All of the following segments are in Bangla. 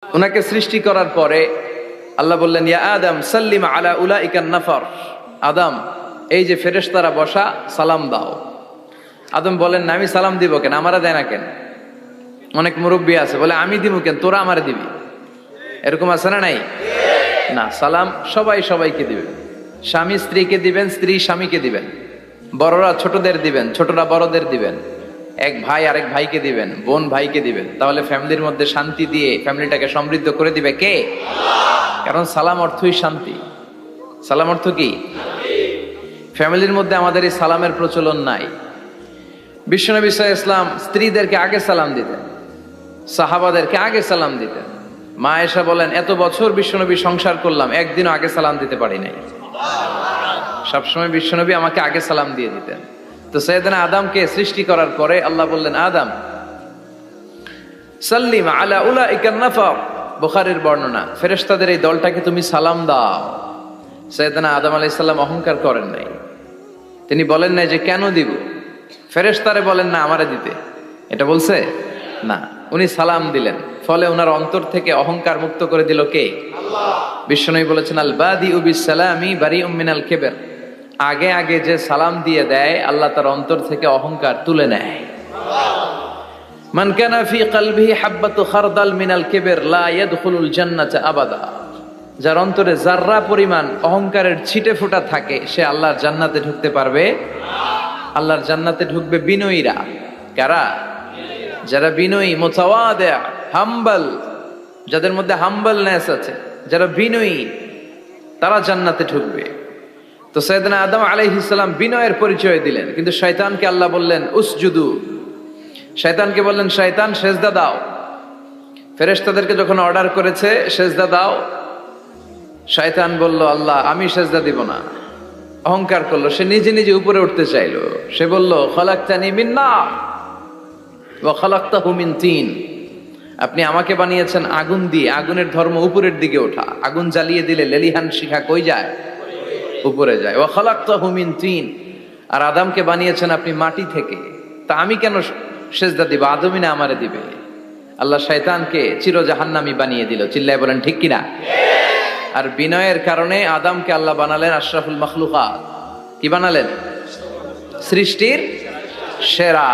উনাকে সৃষ্টি করার পরে আল্লাহ বললেন, ইয়া আদম সাল্লিম আলা উলাইকান নাফার। আদম, এই যে ফেরেশতারা বসা, সালাম দাও। আদম বলেন, না আমি সালাম দিব কেন, আমারা দেয় না কেন? অনেক মুরব্বী আছে বলে, আমি দিব কেন, তোরা আমারে দিবি। এরকম আছে না নাই? না, সালাম সবাই সবাইকে দিবেন। স্বামী স্ত্রীকে দিবেন, স্ত্রী স্বামীকে দিবেন, বড়রা ছোটদের দিবেন, ছোটরা বড়দের দিবেন, এক ভাই আরেক ভাইকে দিবেন, বোন ভাইকে দিবেন। তাহলে ফ্যামিলির মধ্যে শান্তি দিয়ে ফ্যামিলিটাকে সমৃদ্ধ করে দিবে কে? কারণ সালাম অর্থই শান্তি। সালাম অর্থ কি? ফ্যামিলির মধ্যে আমাদের এই সালামের প্রচলন নাই। বিশ্বনবী সাল্লাল্লাহু আলাইহি ওয়াসাল্লাম স্ত্রীদেরকে আগে সালাম দিতেন, সাহাবাদেরকে আগে সালাম দিতেন। মা আয়েশা বলেন, এত বছর বিশ্বনবী সংসার করলাম, একদিনও আগে সালাম দিতে পারি নাই। সবসময় বিশ্বনবী আমাকে আগে সালাম দিয়ে দিতেন। তো সাইয়েদনা আদমকে সৃষ্টি করার পরে আল্লাহ বললেন, আদম সাল্লিম আলা উলাইকান নাফার। বুখারীর বর্ণনা, ফেরেশতাদের এই দলটাকে তুমি সালাম দাও। সাইয়েদনা আদম আলাইহিস সালাম অহংকার করেন নাই। তিনি বলেন নাই যে কেন দিব, ফেরেশতারে বলেন না আমারে দিতে, এটা বলছে না। উনি সালাম দিলেন, ফলে ওনার অন্তর থেকে অহংকার মুক্ত করে দিল কে? আল্লাহ। বিশ্বনবী বলেছেন, আল বাদিউ বিসসালামি বারিউম মিনাল কিবর। আগে আগে যে সালাম দিয়ে দেয়, আল্লাহ তার অন্তর থেকে অহংকার তুলে নেয়। মান কানা ফি কলবিহি হাববাতু খারদাল মিনাল কিবর লা ইয়াদখুলুল জান্নাতা আবাদা। যার অন্তরে যাররা পরিমাণ অহংকারের ছিটে ফোঁটা থাকে, সে আল্লাহর জান্নাতে ঢুকতে পারবে না। আল্লাহর জান্নাতে ঢুকবে বিনয়ীরা। কারা? যারা বিনয়ী, মুতাওয়াদি, হাম্বল, যাদের মধ্যে হাম্বলনেস আছে, যারা বিনয়ী, তারা জান্নাতে ঢুকবে। তো সাইয়েদনা আদম আলাইহিস সালাম বিনয়ের পরিচয় দিলেন, কিন্তু শয়তানকে আল্লাহ বললেন উসজুদু। শয়তানকে বললেন, শয়তান সেজদা দাও। ফেরেশতাদেরকে যখন অর্ডার করেছে সেজদা দাও, শয়তান বলল, আল্লাহ আমি সেজদা দিব না। অহংকার করলো, সে নিজে নিজে উপরে উঠতে চাইলো। সে বলল, খলাকতানি মিন নার ওয়া খলাকতাহু মিন তিন। আপনি আমাকে বানিয়েছেন আগুন দিয়ে, আগুনের ধর্ম উপরের দিকে ওঠা। আগুন জ্বালিয়ে দিলে লেলিহান শিখা কই যায়? উপরে যায়। ওয়া খলাকতাহু মিন তিন। আর আদমকে বানিয়েছেন আপনি মাটি থেকে, তা আমি কেন সেজদা দিব? আদমই না আমারে দিবে। আল্লাহ শয়তানকে চির জাহান্নামী বানিয়ে দিল। চিল্লায় বলেন ঠিক কিনা? আর বিনয়ের কারণে আদমকে আল্লাহ বানালেন আশরাফুল মাখলুকাত। কি বানালেন? সৃষ্টির সেরা।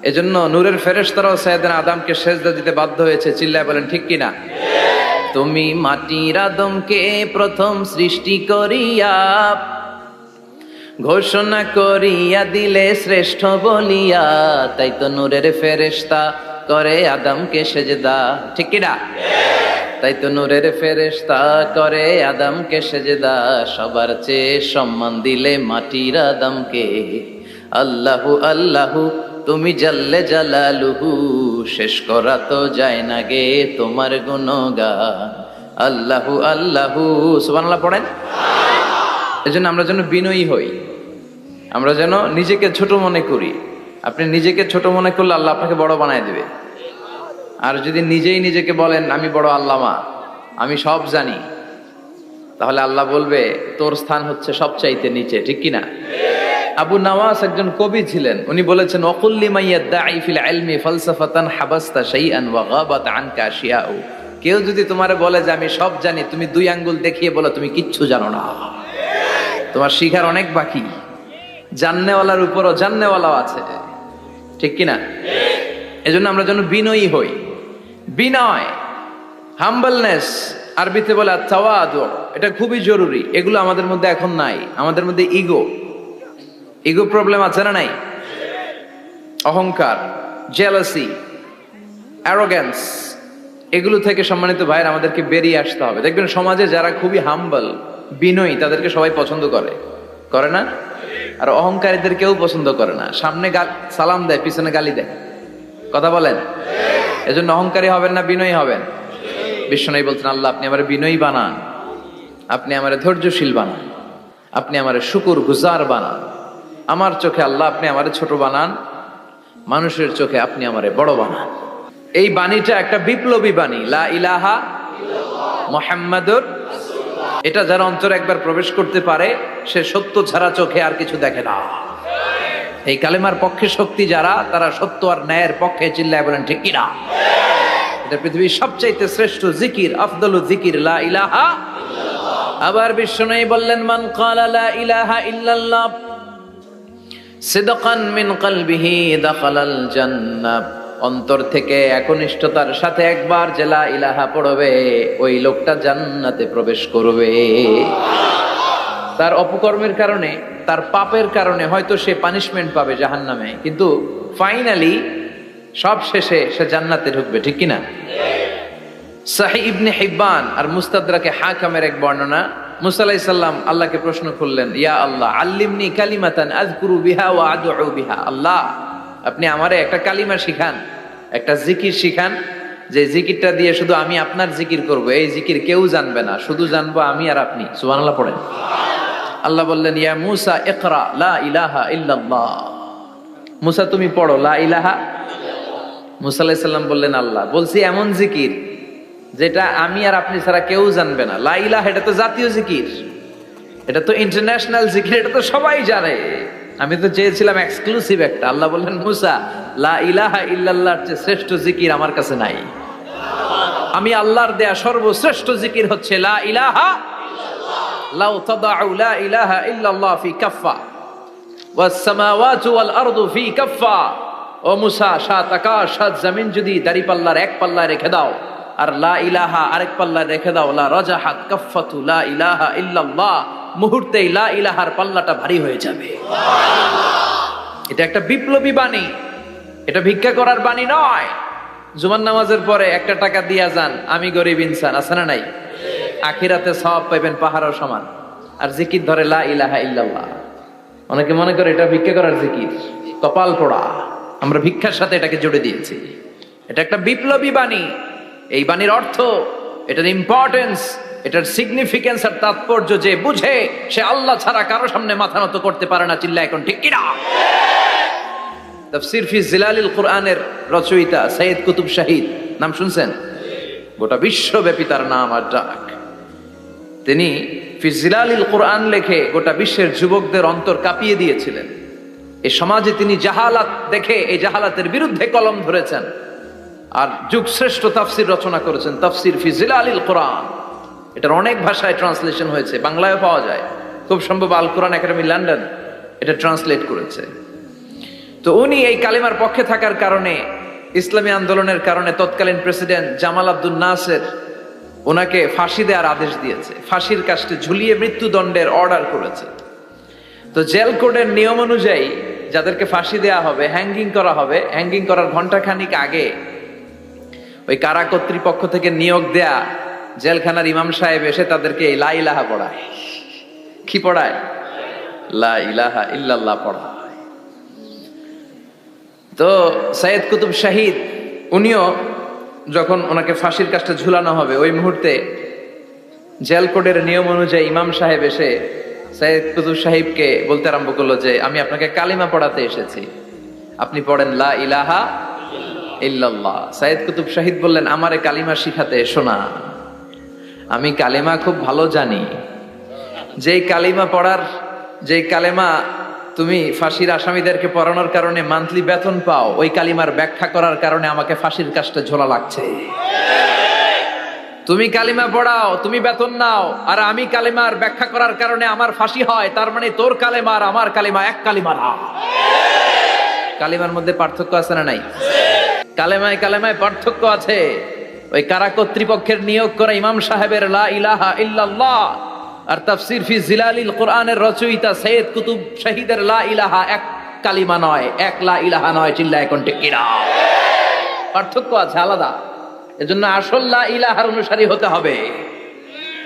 এজন্য নূরের ফেরেশতারাও সাইয়েদনা আদমকে সেজদা দিতে বাধ্য হয়েছে। চিল্লায় বলেন ঠিক কিনা? তুমি মাটির আদমকে প্রথম সৃষ্টি করিয়া ঘোষণা করিয়া দিলে শ্রেষ্ঠ বলিয়া, তাই তো নূরের ফেরেশতা করে আদমকে সেজদা। ঠিক কিনা? তাই তো নূরের ফেরেশতা করে আদমকে সেজদা। সবার চেয়ে সম্মান দিলে মাটির আদমকে। আল্লাহু আল্লাহু তুমি জাল্লে জালালুহু, শেষ করা তো যায় না গে তোমার গুণগান। আল্লাহু আল্লাহু, সুবহানাল্লাহ পড়েন। এজন্য আমরা যেন বিনয়ী হই, আমরা যেন নিজেকে ছোট মনে করি। আপনি নিজেকে ছোট মনে করলে আল্লাহ আপনাকে বড় বানায় দিবে। আর যদি নিজেই নিজেকে বলেন আমি বড় আল্লামা, আমি সব জানি, তাহলে আল্লাহ বলবে তোর স্থান হচ্ছে সবচাইতে নিচে। ঠিক কিনা? আবু নওয়াস একজন কবি ছিলেন। উনি বলেছেন, ওয়াকুল লিমান ইয়াদঈ ফিল ইলমি ফালসাফাতান হাবাসতা শাইআন ওয়া গাবাত আনকা আশিয়াউ। কেউ যদি তোমারে বলে যে আমি সব জানি, তুমি দুই আঙ্গুল দেখিয়ে বলো তুমি কিচ্ছু জানো না, তোমার শিখার অনেক বাকি। জাননেওয়ালার উপরও জাননেওয়ালাও আছে। ঠিক কিনা? এজন্য আমরা যেন বিনয়ী হই। বিনয়, হাম্বলনেস, আরবিতে বলে আত-তাওয়াদু, এটা খুবই জরুরি। এগুলো আমাদের মধ্যে এখন নাই। আমাদের মধ্যে ইগো প্রবলেম আছে না নাই? অহংকার, জেলাসি, অ্যারোগ্যান্স, এগুলো থেকে সম্মানিত ভাইয়ের আমাদেরকে বেরিয়ে আসতে হবে। দেখবেন সমাজে যারা খুবই হাম্বল, বিনয়ী, তাদেরকে সবাই পছন্দ করে না? আর অহংকারীদের কেউ পছন্দ করে না। সামনে সালাম দেয়, পিছনে গালি দেয়। কথা বলেন। এজন্য অহংকারী হবেন না, বিনয়ী হবেন। বিশ্বনবী বলছেন, আল্লাহ আপনি আমারে বিনয়ী বানান, আপনি আমারে ধৈর্যশীল বানান, আপনি আমারে শুকর গুজার বানান। আমার চোখে আল্লাহ আপনি আমারে ছোট বানান, মানুষের চোখে আপনি আমারে বড় বানান। এই বাণীটা একটা বিপ্লবী বাণী, লা ইলাহা মুহাম্মাদুর রাসূলুল্লাহ। এটা যারা অন্তরে একবার প্রবেশ করতে পারে, সে সত্য ছাড়া চোখে আর কিছু দেখে না। এই কালেমার পক্ষে শক্তি যারা, তারা সত্য আর ন্যায়ের পক্ষে। চিল্লায় বলেন ঠিক কিনা? এটা পৃথিবীর সবচাইতে শ্রেষ্ঠ জিকির, আফদলু জিকির লা ইলাহা। আবার বিশ্বনবী বললেন, মান ক্বালা লা ইলাহা ইল্লাল্লাহ সিদকান মিন কলবিহি দাখালাল জান্নাহ। অন্তর থেকে একনিষ্ঠতার সাথে একবার যে লা ইলাহা পড়বে, ওই লোকটা জান্নাতে প্রবেশ করবে। তার অপকর্মের কারণে, তার পাপের কারণে হয়তো সে পানিশমেন্ট পাবে জাহান্নামে, কিন্তু ফাইনালি সব শেষে সে জান্নাতে ঢুকবে, ঠিক কিনা? সহিহ ইবনে হিব্বান আর মুস্তাদরাকে হাকিমের এক বর্ণনা, মুসা আলাইহিস সালাম আল্লাহকে প্রশ্ন করলেন, ইয়া আল্লাহ আল্লিমনি কালিমাতান আযকুরু বিহা ওয়া আদউ বিহা। আল্লাহ, আপনি আমারে একটা কালিমা শিখান, একটা জিকির শিখান, যে জিকিরটা দিয়ে শুধু আমি আপনার জিকির করব, এই জিকির কেউ জানবে না, শুধু জানবো আমি আর আপনি। সুবহানাল্লাহ পড়েন। আল্লাহ বললেন, ইয়া মুসা ইকরা লা ইলাহা ইল্লাল্লাহ। মুসা তুমি পড়ো লা ইলাহা। মুসা আলাইহিস সালাম বললেন, আল্লাহ বলছি এমন জিকির যেটা আমি আর আপনি ছাড়া কেউ জানবে না। লা ইলাহা এটা তো জাতীয় জিকির, এটা তো ইন্টারন্যাশনাল জিকির, এটা তো সবাই জানে। আমি তো চেয়েছিলাম এক্সক্লুসিভ একটা। আল্লাহ বললেন, মুসা লা ইলাহা ইল্লাল্লাহর চেয়ে শ্রেষ্ঠ জিকির আমার কাছে নাই। আমি আল্লাহর দেয়া সর্বশ্রেষ্ঠ জিকির হচ্ছে লা ইলাহা লাউ তাদাউ লা ইলাহা ইল্লাল্লাহ ফি কাফফা ওয়াস সামাওয়াতু ওয়াল আরদু ফি কাফফা। ও মুসা, সাত আকাশ সাত জমিন যদি দাঁড়িপাল্লার এক পাল্লায় রেখে দাও আর লা ইলাহা আরেক পাল্লায় রেখে দাও, লা রাজাহাত কাফফাতু লা ইলাহা ইল্লাল্লাহ, মুহূর্তেই লা ইলাহার পাল্লাটা ভারী হয়ে যাবে। এটা একটা বিপ্লবী বাণী, এটা ভিক্ষা করার বাণী নয়। জুমার নামাজের পরে একটা টাকা দিয়া যান, আমি গরিব ইনসান, আছে না নাই? আখিরাতে সওয়াব পাইবেন পাহাড়ের সমান। আর জিকির ধরে লা ইলাহা ইল্লাল্লাহ। অনেকে মনে করে এটা ভিক্ষা করার জিকির, কপাল পোড়া। আমরা ভিক্ষার সাথে এটাকে জুড়ে দিয়েছি। এটা একটা বিপ্লবী বাণী। এই বাণীর অর্থ, এটার ইম্পর্টেন্স, এটার সিগনিফিকেন্স আর তাৎপর্য যে বুঝে, সে আল্লাহ ছাড়া কারো সামনে মাথা নত করতে পারে না। চিল্লা এখন ঠিক কিনা? তাফসীর ফি জিলালিল কুরআনের রচয়িতা সৈয়দ কুতুব শাহিদ, নাম শুনছেন? গোটা বিশ্বব্যাপী তার নাম আর ডাক। তিনি ফি জিলালিল কুরআন লেখে গোটা বিশ্বের যুবকদের অন্তর কাঁপিয়ে দিয়েছিলেন। এই সমাজে তিনি জাহালাত দেখে এই জাহালাতের বিরুদ্ধে কলম ধরেছেন আর যুগশ্রেষ্ঠ তাফসীর রচনা করেছেন, তাফসীর ফি জিলালিল কুরআন। এটার অনেক ভাষায় ট্রান্সলেশন হয়েছে, বাংলায়ও পাওয়া যায়। খুব সম্ভব আল কোরআন একাডেমি লন্ডন এটা ট্রান্সলেট করেছে। তো উনি এই কালিমার পক্ষে থাকার কারণে, ইসলামী আন্দোলনের কারণে তৎকালীন প্রেসিডেন্ট জামাল আব্দুল নাসের ওনাকে ফাঁসি দেওয়ার আদেশ দিয়েছে, ফাঁসির কাস্টে ঝুলিয়ে মৃত্যুদণ্ডের অর্ডার করেছে। তো জেল কোডের নিয়ম অনুযায়ী যাদেরকে ফাঁসি দেওয়া হবে, হ্যাঙ্গিং করা হবে, হ্যাঙ্গিং করার ঘন্টাখানিক আগে ওই কারা কর্তৃপক্ষ থেকে নিয়োগ দেয়া জেলখানার ইমাম সাহেব এসে তাদেরকে লা ইলাহা পড়ায়। কি পড়ায়? লা ইলাহা ইল্লাল্লাহ পড়ায়। তো সৈয়দ কুতুব শাহিদ উনিও যখন ওনাকে ফাঁসির কাজটা ঝুলানো হবে, ওই মুহূর্তে জেল কোডের নিয়ম অনুযায়ী ইমাম সাহেব এসে সৈয়দ কুতুব সাহিবকে বলতে আরম্ভ করলো যে, আমি আপনাকে কালিমা পড়াতে এসেছি, আপনি পড়েন লা ইলাহা ইল্লাল্লাহ। সৈয়দ কুতুব শাহিদ বললেন, আমারে কালিমা শিখাতে এসো না, আমি কালিমা খুব ভালো জানি। যেই কালিমা পড়ার, যেই কালিমা তুমি ফাঁসির আসামিদেরকে পড়ানোর কারণে মান্থলি বেতন পাও, ওই কালিমার ব্যাখ্যা করার কারণে আমাকে ফাঁসির কাজটা ঝোলা লাগছে। তুমি কালিমা পড়াও, তুমি বেতন নাও, আর আমি কালিমার ব্যাখ্যা করার কারণে আমার ফাঁসি হয়, তার মানে তোর কালিমা আর আমার কালিমা এক কালিমা না। কালিমার মধ্যে পার্থক্য আছে না নাই? কালেমায় কালেমায় পার্থক্য আছে। ওই কারা কর্তৃপক্ষের নিয়োগ করা ইমাম সাহেবের লা ইলাহা ইল্লাল্লাহ আর তাফসীর ফি জিলালিল কুরআনের রচয়িতা সৈয়দ কুতুব শাহিদের লা ইলাহা এক কালিমা নয়, এক লা ইলাহা নয়। চিল্লা এখন ঠিক কিনা? পার্থক্য আছে, আলাদা। এজন্য আসল লা ইলাহার অনুসারী হতে হবে।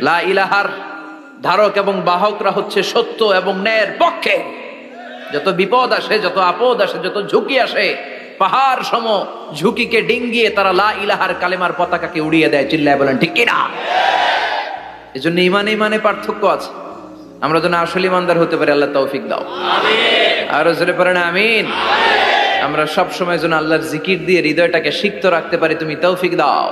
লা ইলাহার ধারক এবং বাহকরা হচ্ছে সত্য এবং ন্যায়ের পক্ষে। যত বিপদ আসে, যত আপদ আসে, যত ঝুঁকি আসে, পাহাড় সম ঝুঁকিকে ডিঙ্গিয়ে তারা লা ইলাহার কালেমার পতাকাকে উড়িয়ে দেয়। চিল্লায় বলেন ঠিক কিনা? এজন্য ইমানে ইমানে পার্থক্য আছে। আমরা যেন আসল ইমানদার হতে পারি, আল্লাহ তৌফিক দাও। আর জোরে পড়েন আমিন। আমরা সব সময় যেন আল্লাহর জিকির দিয়ে হৃদয়টাকে সিক্ত রাখতে পারি, তুমি তৌফিক দাও।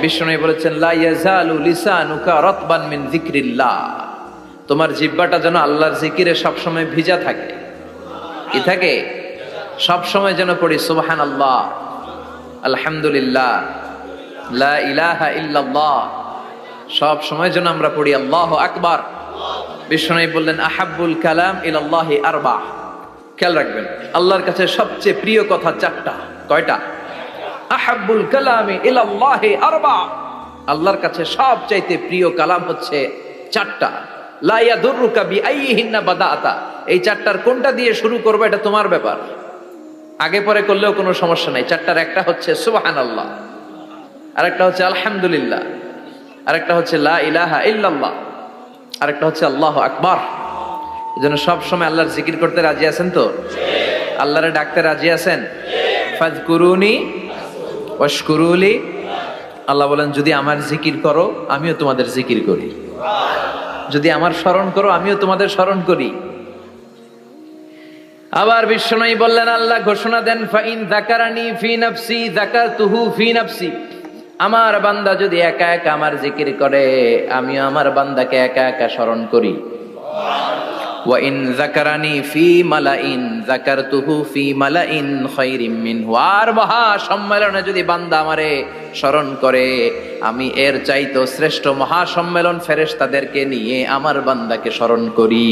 বিশ্বনবী বলেছেন, লা ইয়াজালু লিসানুকা রাতবান মিন যিকরিল্লাহ, তোমার জিহ্বাটা যেন আল্লাহর জিকিরে সব সময় ভিজা থাকে। কি থাকে? সব সময় যেন পড়ি সুবহানাল্লাহ, আলহামদুলিল্লাহ, লা ইলাহা ইল্লাল্লাহ। সব সময় যেন আমরা পড়ি আল্লাহু আকবার। বিষ্ণু বললেন আহাব্বুল কালাম ইলাল্লাহি আরবা। খেয়াল রাখবেন, আল্লাহর কাছে সবচেয়ে প্রিয় কথা চারটা। কয়টা? আহাব্বুল কালামি ইলাল্লাহি আরবা। আল্লাহর কাছে সবচাইতে প্রিয় কালাম হচ্ছে চারটা। লা ইয়াদুররুকা বিআইয়িহিন্না বাদাআতা। এই চারটার কোনটা দিয়ে শুরু করবে এটা তোমার ব্যাপার, আগে পরে করলেও কোনো সমস্যা নাই। চারটার একটা হচ্ছে সুবহানাল্লাহ, আরেকটা হচ্ছে আলহামদুলিল্লাহ, আরেকটা হচ্ছে লা ইলাহা ইল্লাল্লাহ, আরেকটা হচ্ছে আল্লাহু আকবার। এজন্য সব সময় আল্লাহর জিকির করতে রাজি আছেন তো? আল্লাহরে ডাকতে রাজি আছেন? ফাযকুরুনি ওয়াশকুরুলি। আল্লাহ বলেন যদি আমার জিকির করো আমিও তোমাদের জিকির করি, যদি আমার স্মরণ করো আমিও তোমাদের স্মরণ করি। আবার বিষ্ণু বললেন, আল্লাহ ঘোষণা দেন ফাইন যাকারানি ফি নাফসি যাকারতুহু ফি নাফসি। আমার বান্দা যদি একা একা আমার জিকির করে আমিও আমার বান্দাকে একা একা স্মরণ করি। ওয়া ইন যাকারানি ফি মালাইন যাকারতুহু ফি মালাইন খায়রিম মিনহু। আর মহা সম্মেলনে যদি বান্দা আমারে স্মরণ করে আমি এর চাইতো শ্রেষ্ঠ মহা সম্মেলন ফেরেশতাদেরকে নিয়ে আমার বান্দাকে স্মরণ করি।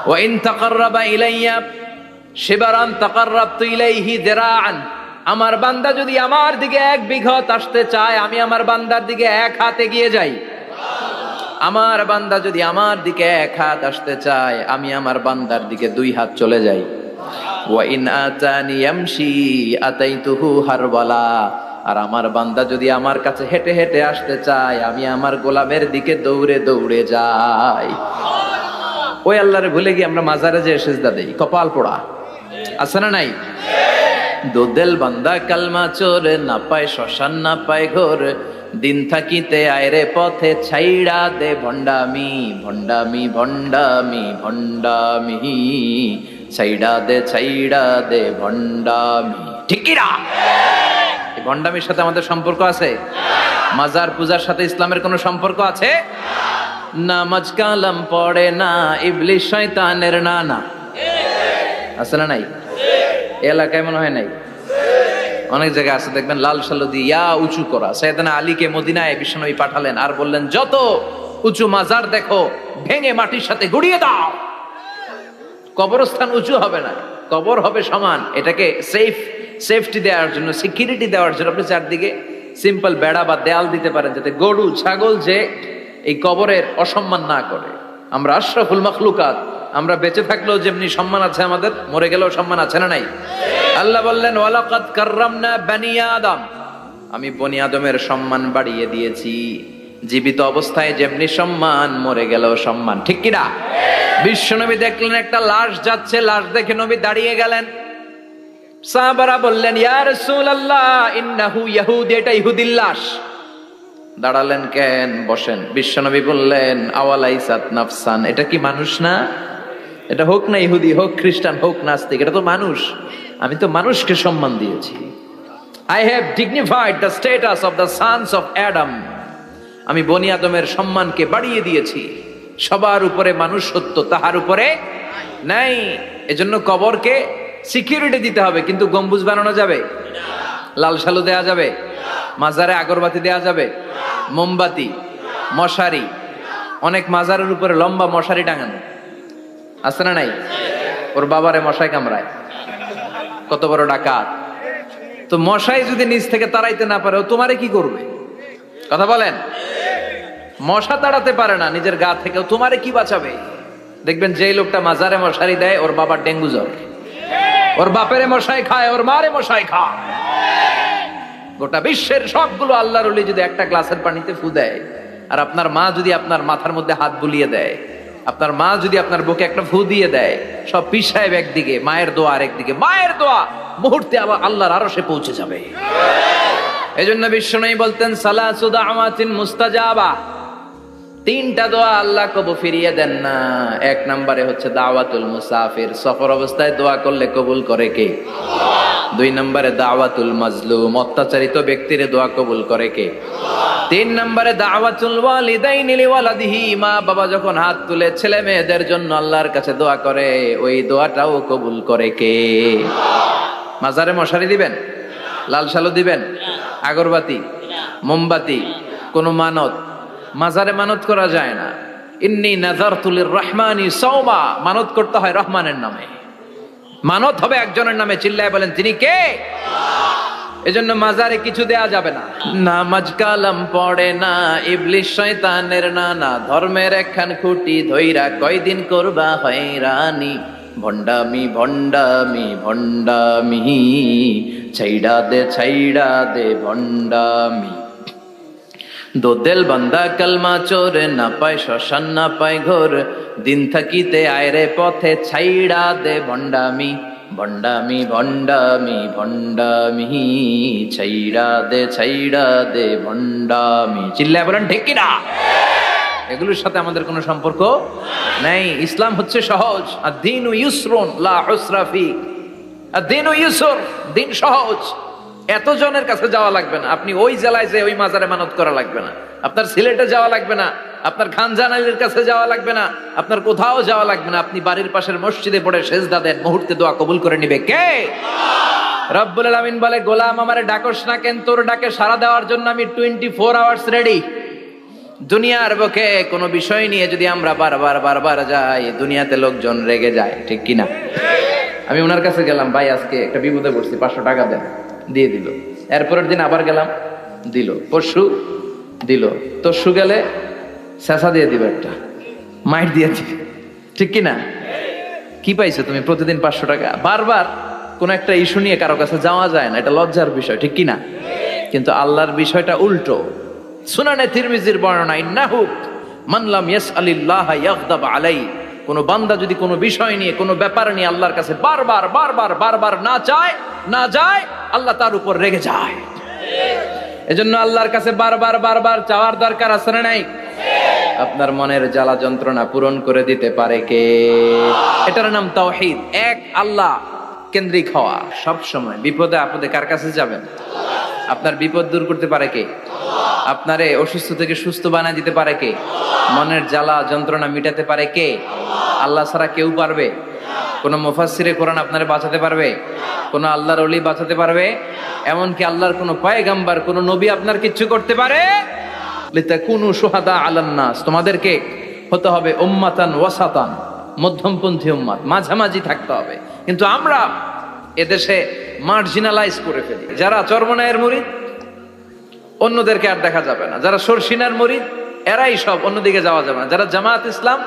ওয়া ইন তাকাররাবা ইলাইয়া শিবরান তাকাররাবতু ইলাইহি যিরাআন। আমার বান্দা যদি আমার দিকে 1 বিঘত আসতে চায় আমি আমার বান্দার দিকে 1 হাত এগিয়ে যাই। আমার বান্দা যদি আমার দিকে 1 হাত আসতে চায় আমি আমার বান্দার দিকে 2 হাত চলে যাই। ওয়া ইন আতানি ইয়ামশি আতাইতুহু হারওয়ালা। আর আমার বান্দা যদি আমার কাছে হেঁটে হেঁটে আসতে চায় আমি আমার গোলামের দিকে দৌড়ে দৌড়ে যাই। ওই আল্লাহরে ভুলে গিয়ে আমরা মাজারে যে সিজদা দেই, কপাল পোড়া আছে না নাই? দোদেল বান্দা কালমা চোর, না পায় শ্মশান না পায় ঘোর, দিন থাকিতে আয়রে পথে ছাইড়া দে ভণ্ডামি ভণ্ডামি ভণ্ডামি ভণ্ডামি, ছাইড়া দে ভণ্ডামি। ঠিক কি না? এই ভণ্ডামির সাথে আমাদের সম্পর্ক আছে? মাজার পূজার সাথে ইসলামের কোনো সম্পর্ক আছে? নামাজ কালাম পড়ে না ইবলিশ শয়তানের নানা, আছে না নাই? এলাকায় মনে হয় নাই, অনেক জায়গায় আছে দেখবেন লাল সালু দিয়া উঁচু করা। সাইয়েদনা আলীকে মদিনায় বিশ্বনবী পাঠালেন আর বললেন যত উঁচু মাজার দেখো ভেঙে মাটির সাথে গুড়িয়ে দাও। কবরস্থান উঁচু হবে না, কবর হবে সমান। এটাকে সেফটি দেওয়ার জন্য, সিকিউরিটি দেওয়ার জন্য আপনি চারদিকে সিম্পল বেড়া বা দেয়াল দিতে পারেন যাতে গরু ছাগল যে এই কবরের অসম্মান না করে। আমরা আশরাফুল মাখলুকাত, আমরা বেঁচে থাকলেও যেমনি সম্মান আছে আমাদের, মরে গেলেও সম্মান আছে না নাই? আল্লাহ বললেন ওয়ালাকাদ কাররামনা বানি আদম। আমি বনি আদমের সম্মান বাড়িয়ে দিয়েছি। জীবিত অবস্থায় যেমনি সম্মান, মরে গেলেও সম্মান। ঠিক কি না? বিশ্বনবী দেখলেন একটা লাশ যাচ্ছে, লাশ দেখে নবী দাঁড়িয়ে গেলেন। সাহাবারা বললেন ইয়া রাসূলুল্লাহ ইন্নাহু ইয়াহুদি, এটা ইহুদির লাশ। দাঁড়ালেন কেন? বসেন। বিশ্বনবী বললেন আওয়ালাইসাত নাফসান, এটা কি মানুষ না? এটা হোক না ইহুদি, হোক খ্রিস্টান, হোক নাস্তিক, এটা তো মানুষ। আমি তো মানুষকে সম্মান দিয়েছি। I have dignified the status of the sons of Adam. আমি বনি আদমের সম্মানকে বাড়িয়ে দিয়েছি। সবার উপরে মানুষ সত্য, তাহার উপরে নাই। এজন্য কবরকে সিকিউরিটি দিতে হবে, কিন্তু গম্বুজ বানানো যাবে? লাল সালু দেয়া যাবে? মাজারে আগরবাতি দেয়া যাবে? মোমবাতি, মশারি, অনেক মাজারের উপরে লম্বা মশারি টাঙানো আছে না নাই? ওর বাবারে মশাই কামড়ায়, কত বড় ডাকাত। তো মশাই যদি নিচ থেকে তাড়াইতে না পারে ও তোমারে কি করবে? কথা বলেন। মশা তাড়াতে পারে না নিজের গা থেকে, তোমারে কি বাঁচাবে? দেখবেন যে লোকটা মাজারে মশারি দেয় ওর বাবার ডেঙ্গু জ্বর, ওর বাপেরে মশাই খায়, ওর মারে মশাই খায়। গোটা বিশ্বের সবগুলো আল্লাহর ওলি যদি একটা গ্লাসের পানিতে ফু দেয়, আর আপনার মা যদি আপনার মাথার মধ্যে হাত বুলিয়ে দেয়, আপনার মা যদি আপনার বুকে একটা ফু দিয়ে দেয়, সব পীর সাহেব একদিকে, মায়ের দোয়া আরেকদিকে। মায়ের দোয়া মুহূর্তে আবার আল্লাহর আরশে পৌঁছে যাবে। এজন্য বিশ্বনবী বলতেন সালাসু দাওয়াতিন মুস্তাজাবা, 3টা দোয়া আল্লাহ কবুল ফিরিয়ে দেন না। 1 নম্বরে হচ্ছে দাওয়াতুল মুসাফির, সফর অবস্থায় দোয়া করলে কবুল করে কে? আল্লাহ। 2 নম্বরে দাওয়াতুল মাজলুম, অত্যাচারিত ব্যক্তির দোয়া কবুল করে কে? 3 নম্বরে দাওয়াতুল ওয়ালিদাইনি লিওয়ালাদিহি, মা বাবা যখন হাত তুলে ছেলে মেয়েদের জন্য আল্লাহর কাছে দোয়া করে, ওই দোয়াটাও কবুল করে কে? আল্লাহ। মাজারে মশারি দিবেন? লাল সালু দিবেন? আগরবাতি, মোমবাতি, কোনো মানত, মাজারে মানত করা যায় না। ইন্নী নাযারতু লির-রহমানি সাওমা, মানত করতে হয় রহমানের নামে, মানত হবে একজনের নামে। চিল্লায় বলেন তিনি কে? এজন্য মাজারে কিছু দেয়া যাবে না। নামাজ কালাম পড়ে না ইবলিশ শয়তানের নানা, ধর্মের একখান খুঁটি ধইরা কয়দিন করবা হয়রানি। ভণ্ডামি ভণ্ডামি ভণ্ডামি, ছাইড়া দে ভণ্ডামি। দোদেল বান্দা কালমা চোর, না পায় শ্মশান না পায় ঘোর, দিন থাকিতে আয়রে পথে ছাইড়া দে ভণ্ডামি। ভণ্ডামি ভণ্ডামি ভণ্ডামি, ছাইড়া দে ভণ্ডামি। চিল্লায় বলেন ঠিক কিনা? এগুলোর সাথে আমাদের কোনো সম্পর্ক নাই। ইসলাম হচ্ছে সহজ। আদ-দীনু ইউসরুন লা উসরা ফি, আদ-দীনু ইউসর, দিন সহজ। এতজনের কাছে যাওয়া লাগবে না, আপনি ওই জেলায় যে ওই মাজারে মানত করা লাগবে না, আপনার সিলেটে যাওয়া লাগবে না, আপনার খানজান আলীর কাছে যাওয়া লাগবে না, আপনার কোথাও যাওয়া লাগবে না। আপনি বাড়ির পাশের মসজিদে পড়ে সেজদা দেন, মুহূর্তে দোয়া কবুল করে নিবে কে? রব্বুল আলামিন বলে, গোলাম আমারে ডাকস না কেন? তোর ডাকে সাড়া দেওয়ার জন্য আমি 24 আওয়ার্স রেডি। দুনিয়ার বুকে কোনো বিষয় নিয়ে যদি আমরা বারবার যাই, দুনিয়াতে লোকজন রেগে যায়, ঠিক কিনা? আমি ওনার কাছে গেলাম, ভাই আজকে একটা বিপদে পড়ছি, 500 টাকা দেন, দিয়ে দিল। এরপরের দিন আবার গেলাম, দিল। পরশু দিল, তরশু গেলে শেষা দিয়ে দিবে, একটা মাইট দিয়ে দিবে, ঠিক কিনা? কি পাইছো তুমি? প্রতিদিন 500 টাকা। বারবার কোন একটা ইস্যু নিয়ে কারো কাছে যাওয়া যায় না, এটা লজ্জার বিষয়, ঠিক কিনা? কিন্তু আল্লাহর বিষয়টা উল্টো। সুনানে তিরমিজির বর্ণনা, ইন্নাহু মান লাম ইয়াসআলিল্লাহ ইয়াগদাব আলাই, কোন বান্দা যদি কোনো বিষয় নিয়ে, কোনো ব্যাপার নিয়ে আল্লাহর কাছে বারবার না যায়, আল্লাহ তার উপর রেগে যায়। এজন্য আল্লাহর কাছে বারবার চাওয়ার দরকার আছে না নাই? আপনার মনের জ্বালা যন্ত্রণা পূরণ করে দিতে পারে কে? এটার নাম তাওহীদ। এক আল্লাহ কেন্দ্রিক হওয়া। সব সময় বিপদে আপদে কার কাছে যাবেন? আপনার বিপদ দূর করতে পারে কে? আপনারে অসুস্থ থেকে সুস্থ বানায় দিতে পারে কে? মনের জ্বালা যন্ত্রণা মিটাতে পারে কে? আল্লাহ ছাড়া কেউ পারবে? কোন মুফাসসিরে কোরআন আপনারে বাঁচাতে পারবে? কোন আল্লাহর ওলি বাঁচাতে পারবে? এমনকি আল্লাহর কোন পয়গম্বর, কোন নবী আপনার কিচ্ছু করতে পারে? লিতাকুনু শুহাদা আলান নাস, তোমাদেরকে হতে হবে উম্মাতান ওয়াসাতান, মধ্যমপন্থী উম্মাত, মাঝামাঝি থাকতে হবে। কিন্তু আমরা এদেশে মার্জিনালাইজ করে ফেলি। যারা চরমনায়ের মুরিদ, অন্যদেরকে আর দেখা যাবে না। যারা সরসিনার মুরিদ, এরাই সব, অন্যদিকে যাওয়া যাবে না। যারা জামাত ইসলাম,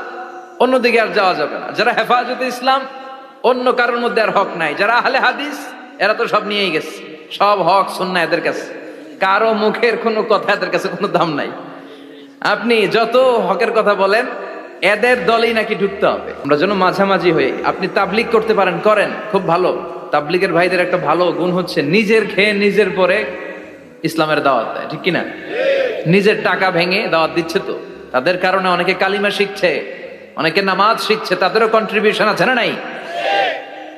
অন্যদিকে আর যাওয়া যাবে না। যারা হেফাজতে ইসলাম, অন্য কারোর মধ্যে আর হক নাই। যারা আহলে হাদিস, এরা তো সব নিয়েই গেছে, সব হক সুন্নাহ এদের কাছে। কারো মুখের কোনো কথা এদের কাছে কোনো দাম নাই। আপনি যত হকের কথা বলেন, এদের দলেই নাকি ঢুকতে হবে। আমরা যেন মাঝামাঝি হই। আপনি তাবলিগ করতে পারেন, করেন, খুব ভালো। তাবলিগের ভাইদের একটা ভালো গুণ হচ্ছে নিজের খেয়ে নিজের পরে ইসলামের দাওয়াত দেয়, ঠিক কিনা? নিজের টাকা ভেঙে দাওয়াত দিচ্ছে, তো তাদের কারণে অনেকে কালিমা শিখছে, অনেকে নামাজ শিখছে, তাদেরও কন্ট্রিবিউশন আছে না নাই?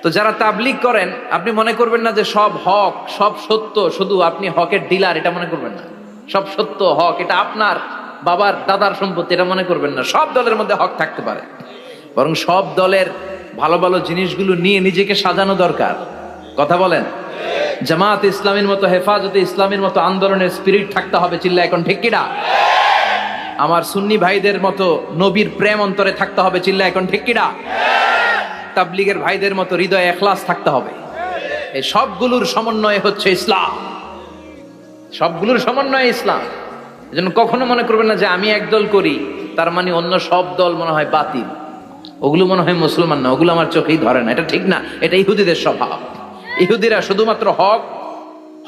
তো যারা তাবলিগ করেন, আপনি মনে করবেন না যে সব হক, সব সত্য, শুধু আপনি হকের ডিলার, এটা মনে করবেন না। সব সত্য হক এটা আপনার বাবার দাদার সম্পত্তি, এটা মনে করবেন না। সব দলের মধ্যে হক থাকতে পারে, বরং সব দলের ভালো ভালো জিনিসগুলো নিয়ে নিজেকে সাজানো দরকার। কথা বলেন? জামাত ইসলামের মতো, হেফাজতে ইসলামের মতো আন্দোলনের স্পিরিট থাকতে হবে। চিল্লা এখন ঠিক কিনা? আমার সুন্নি ভাইদের মতো নবীর প্রেম অন্তরে থাকতে হবে। চিল্লা এখন ঠিক কিনা? তাবলিগের ভাইদের মতো হৃদয়ে ইখলাস থাকতে হবে। এই সবগুলোর সমন্বয় হচ্ছে ইসলাম, সবগুলোর সমন্বয় ইসলাম। এজন্য কখনো মনে করবেন না যে আমি একদল করি তার মানে অন্য সব দল মনে হয় বাতিল, ওগুলো মনে হয় মুসলমান না, ওগুলো আমার চোখেই ধরে না। এটা ঠিক না, এটা ইহুদিদের স্বভাব। ইহুদিরা শুধুমাত্র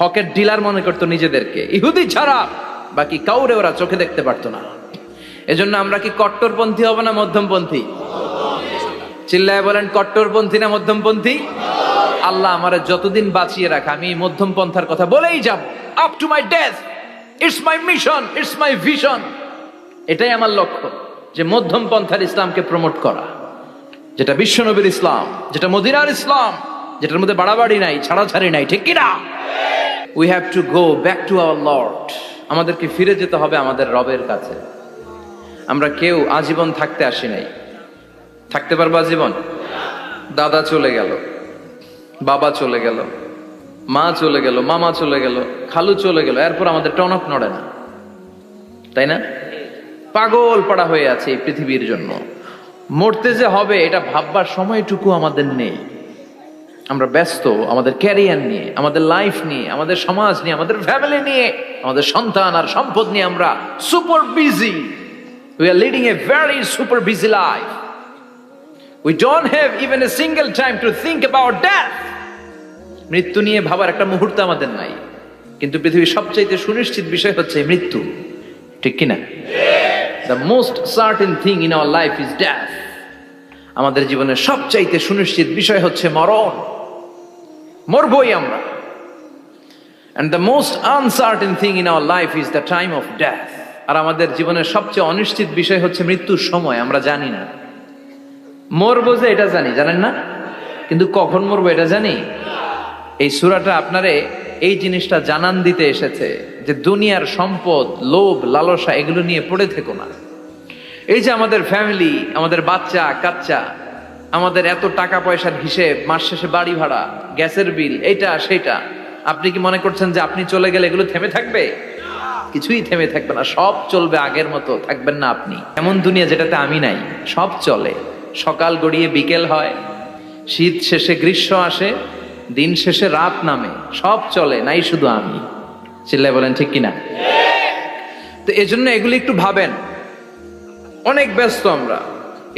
হকের ডিলার মনে করতো নিজেদেরকে। ইহুদি ছাড়া বাকি কাউরে ওরা চোখে দেখতে পারতো না। এজন্য আমরা কি কট্টরপন্থী হব না মধ্যমপন্থী? চিল্লায় বলেন, কট্টরপন্থী না মধ্যমপন্থী? আল্লাহ আমারে যতদিন বাঁচিয়ে রাখা, আমি মধ্যম পন্থার কথা বলেই যাব, up to my death. It's my mission, it's my vision. এটাই আমার লক্ষ্য, যে মধ্যম পন্থার ইসলামকে প্রমোট করা, যেটা বিশ্বনবীর ইসলাম, যেটা মদিনার ইসলাম, যেটার মধ্যে বাড়াবাড়ি নাই, ছাড়াছাড়ি নাই, ঠিক কিনা? We have to go back to our Lord. আমাদেরকে ফিরে যেতে হবে আমাদের রবের কাছে। আমরা কেউ আজীবন থাকতে আসি নাই। থাকতে পারবো আজীবন? দাদা চলে গেল, বাবা চলে গেল, মা চলে গেল, মামা চলে গেল, খালু চলে গেল, এরপর আমাদের টনক নড়ে না, তাই না? পাগল পাড়া হয়ে আছে এই পৃথিবীর জন্য। মরতে যে হবে এটা ভাববার সময়টুকু আমাদের নেই। আমরা ব্যস্ত আমাদের ক্যারিয়ার নিয়ে, আমাদের লাইফ নিয়ে, আমাদের সমাজ নিয়ে, আমাদের ফ্যামিলি নিয়ে, আমাদের সন্তান আর সম্পদ নিয়ে আমরা super busy. We are leading a very super busy life. We don't have even a single time to think about death. মৃত্যু নিয়ে ভাবার একটা মুহূর্ত আমাদের নাই। কিন্তু পৃথিবীর সবচাইতে সুনিশ্চিত বিষয় হচ্ছে মৃত্যু, ঠিক কিনা? The most certain thing in our life is death. আমাদের জীবনের সবচাইতে সুনিশ্চিত বিষয় হচ্ছে মরণ, মরবই আমরা। And the most uncertain thing in our life is the time of death. আর আমাদের জীবনের সবচেয়ে অনিশ্চিত বিষয় হচ্ছে মৃত্যুর সময়। আমরা জানি না মরবো, যে এটা জানি, জানেন না? কিন্তু কখন মরবো এটা জানি। এই সূরাটা আপনারে এই জিনিসটা জানান দিতে এসেছে যে দুনিয়ার সম্পদ, লোভ, লালসা এগুলো নিয়ে পড়ে থেকো না। এই যে আমাদের ফ্যামিলি, আমাদের বাচ্চা কাচ্চা, আমাদের এত টাকা পয়সার হিসেব, মাস শেষে বাড়ি ভাড়া, গ্যাসের বিল, এইটা সেটা, আপনি কি মনে করছেন যে আপনি চলে গেলে এগুলো থেমে থাকবে? কিছুই থেমে থাকবে না, সব চলবে আগের মতো। থাকবেন না আপনি। এমন দুনিয়া যেটাতে আমি নাই, সব চলে। সকাল গড়িয়ে বিকেল হয়, শীত শেষে গ্রীষ্ম আসে, দিন শেষে রাত নামে, সব চলে, নাই শুধু আমি। চিল্লায় বলেন ঠিক কিনা? তো এজন্য এগুলি একটু ভাবেন। অনেক ব্যস্ত আমরা।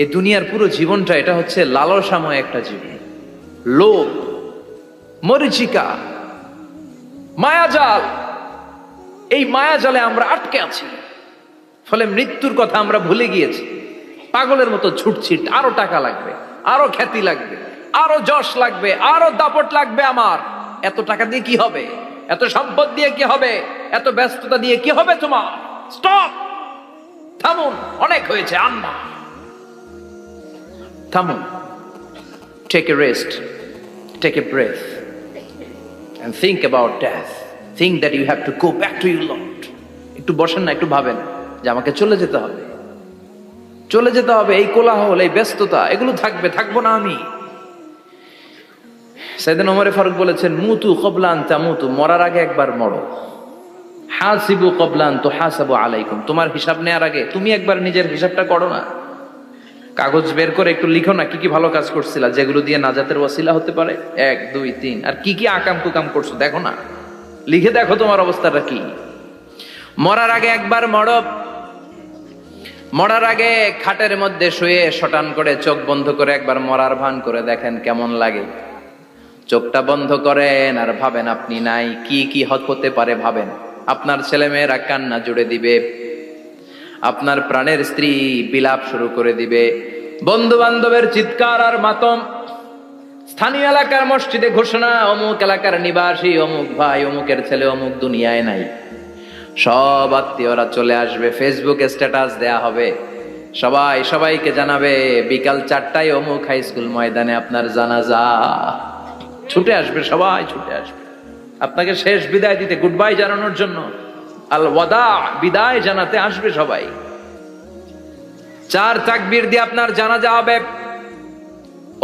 এই দুনিয়ার পুরো জীবনটা এটা হচ্ছে লালসাময় একটা জীবন। লোভ, মরিচিকা, মায়াজাল, এই মায়াজালে আমরা আটকে আছি। ফলে মৃত্যুর কথা আমরা ভুলে গিয়েছি। পাগলের মতো ছুটছি, আরো টাকা লাগবে, আরো খ্যাতি লাগবে, আরো যশ লাগবে, আরো দাপট লাগবে আমার। এত টাকা দিয়ে কি হবে? এত সম্পদ দিয়ে কি হবে? এত ব্যস্ততা দিয়ে কি হবে তোমার? স্টপ, থামুন, অনেক হয়েছে, আম্মা থামুন। Take a rest, take a breath and think about death. Think that you have to go back to your Lord. একটু বসেন না, একটু ভাবেন যে আমাকে চলে যেতে হবে, চলে যেতে হবে। এই কোলাহল, এই ব্যস্ততা এগুলো থাকবে, থাকবো না আমি। সাইয়েদনা ওমর ফারুক বলেছেন, মুতু ক্বাবলা আন তামুতু, মরার আগে একবার মরো। হাসিবু ক্বাবলা আন তুহাসাবু আলাইকুম, তোমার হিসাব নেওয়ার আগে তুমি একবার নিজের হিসাবটা করো না। কাগজ বের করে একটু লিখো না কি কি ভালো কাজ করছিলা, যেগুলো দিয়ে নাজাতের ওয়াসিলা হতে পারে। 1 2 3, আর কি কি আকাম কুকাম করছো দেখো না, লিখে দেখো তোমার অবস্থাটা কি। মরার আগে একবার মরো। মরার আগে খাটের মধ্যে শুয়ে শটান করে চোখ বন্ধ করে একবার মরার ভান করে দেখেন কেমন লাগে। চোখটা বন্ধ করেন আর ভাবেন আপনি নাই, কি কি হতে পারে ভাবেন। আপনার ছেলে মেয়েরা কান্না জুড়ে দিবে, আপনার প্রাণের স্ত্রী বিলাপ শুরু করে দিবে, বন্ধু বান্ধবের চিৎকার আর মাতম, স্থানীয় এলাকার মসজিদে ঘোষণা, অমুক এলাকার নিবাসী অমুক ভাই অমুকের ছেলে অমুক দুনিয়ায় নাই। সব আত্মীয়রা চলে আসবে, ফেসবুকে স্ট্যাটাস দেয়া হবে, সবাই সবাইকে জানাবে বিকাল 4টায় অমুক হাই স্কুল ময়দানে আপনার জানাজা। ছুটে আসবে, সবাই ছুটে আসবে আপনাকে শেষ বিদায় দিতে, গুড বাই জানানোর জন্য, আল ওয়াদা, বিদায় জানাতে আসবে সবাই। 4 তাকবীর দিয়ে আপনার জানাজা হবে,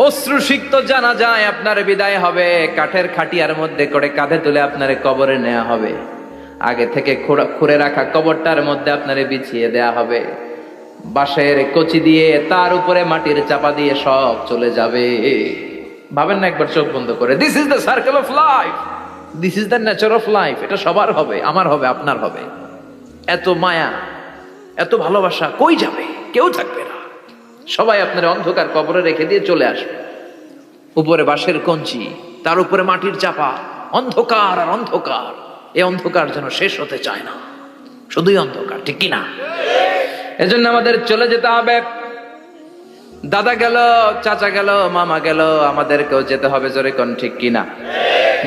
অশ্রুসিক্ত জানাজায় আপনার বিদায় হবে। কাঠের খাটিয়ার মধ্যে করে কাঁধে তুলে আপনারে কবরে নেওয়া হবে। আগে থেকে খুঁড়ে রাখা কবরটার মধ্যে আপনারে বিছিয়ে দেয়া হবে। বাঁশের কচি দিয়ে তার উপরে মাটির চাপা দিয়ে সব চলে যাবে। ভাবেন না একবার চোখ বন্ধ করে, this is the circle of life, this is the nature of life. এটা সবার হবে, আমার হবে, আপনার হবে। এত মায়া, এত ভালোবাসা কই যাবে? কেউ থাকবে না, সবাই আপনার অন্ধকার কবরে রেখে দিয়ে চলে আসবে। উপরে বাঁশের কঞ্চি, তার উপরে মাটির চাপা, অন্ধকার আর অন্ধকার। এই অন্ধকার যেন শেষ হতে চায় না, শুধুই অন্ধকার, ঠিক কিনা? এজন্য আমাদের চলে যেতে হবে। দাদা গেল, চাচা গেল, মামা গেল, আমাদেরকেও যেতে হবে, জোরে কোন ঠিক কিনা?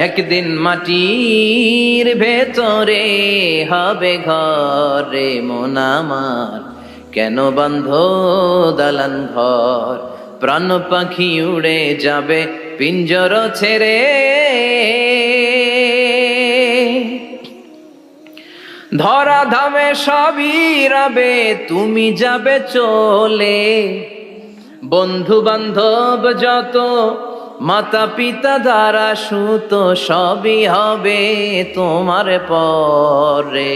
একদিন মাটির ভেতরে হবে ঘরে মন আমার, কেন বন্ধ দালান ঘর, প্রাণ পাখি উড়ে যাবে পিঞ্জর ছেড়ে। ধরা ধামে সবই রবে, তুমি যাবে চলে, বন্ধু বান্ধব যত মাতা পিতা দ্বারা সুত সবই হবে তোমার পরে,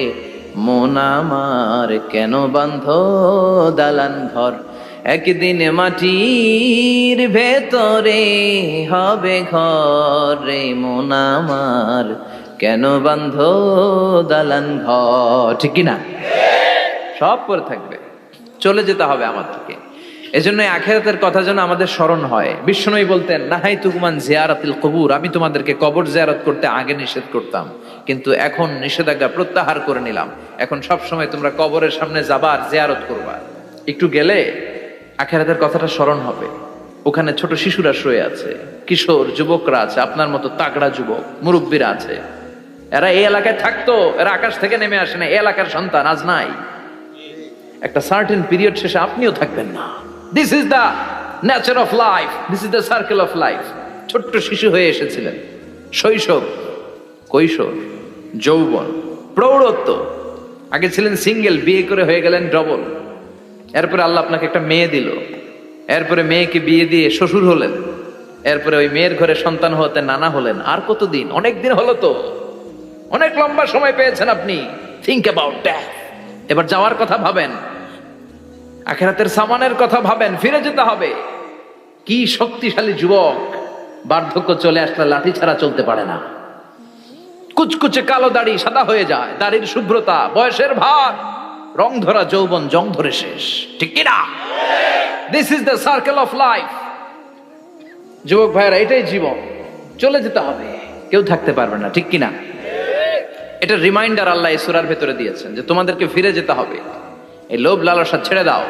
মন আমার কেন বান্ধ দালান ঘর, একদিন মাটির ভেতরে হবে ঘর রে, মন আমার কেন বান্ধ দালান ঘর। ঠিক কিনা? সব পরে থাকবে, চলে যেতে হবে আমাদেরকে। এজন্য আখিরাতের কথা যেন আমাদের স্মরণ হয়। বিশ্বনবী বলতেন, নাহাই তুকুমান জিয়ারাতিল কবুর, আমি তোমাদেরকে কবর জিয়ারত করতে আগে নিষেধ করতাম, কিন্তু এখন নিষেধাজ্ঞা প্রত্যাহার করে নিলাম। এখন সব সময় তোমরা কবরের সামনে যাবা আর জিয়ারত করবা। একটু গেলে আখিরাতের কথাটা স্মরণ হবে। ওখানে ছোট শিশুরা শুয়ে আছে, কিশোর যুবকরা আছে, আপনার মতো তাগড়া যুবক মুরব্বীরা আছে। এরা এই এলাকায় থাকতো, এরা আকাশ থেকে নেমে আসে না, এই এলাকার সন্তান আজ নাই। একটা সার্টেন পিরিয়ড শেষে আপনিও থাকবেন না। This is the nature of life, this is the circle of life. ছোট্ট শিশু হয়ে এসেছিলেন, শৈশব, কৈশোর, যৌবন, প্রৌঢ়ত্ব। আগে ছিলেন সিঙ্গেল, বিয়ে করে হয়ে গেলেন ডবল। এরপরে আল্লাহ আপনাকে একটা মেয়ে দিল, এরপরে মেয়েকে বিয়ে দিয়ে শ্বশুর হলেন, এরপরে ওই মেয়ের ঘরে সন্তান হতে নানা হলেন। আর কতদিন? অনেক দিন হলো তো, অনেক লম্বা সময় পেয়েছেন আপনি। Think about that. এবার যাওয়ার কথা ভাবেন, আখিরাতের সামানের কথা ভাবেন, ফিরে যেতে হবে। কি শক্তিশালী যুবক, বার্ধক্য চলে আসলে লাঠি ছাড়া চলতে পারে না। কুচকুচে কালো দাড়ি সাদা হয়ে যায়, দাড়ির শুভ্রতা, বয়সের ভার, রং ধরা যৌবন জং ধরে শেষ। ঠিক কিনা? This is the circle of life. যুবক ভাইরা, এটাই জীবন, চলে যেতে হবে, কেউ থাকতে পারবে না। ঠিক কিনা? এটা রিমাইন্ডার আল্লাহ এই সূরার ভেতরে দিয়েছেন যে তোমাদেরকে ফিরে যেতে হবে। এই লোভ লালসা ছেড়ে দাও।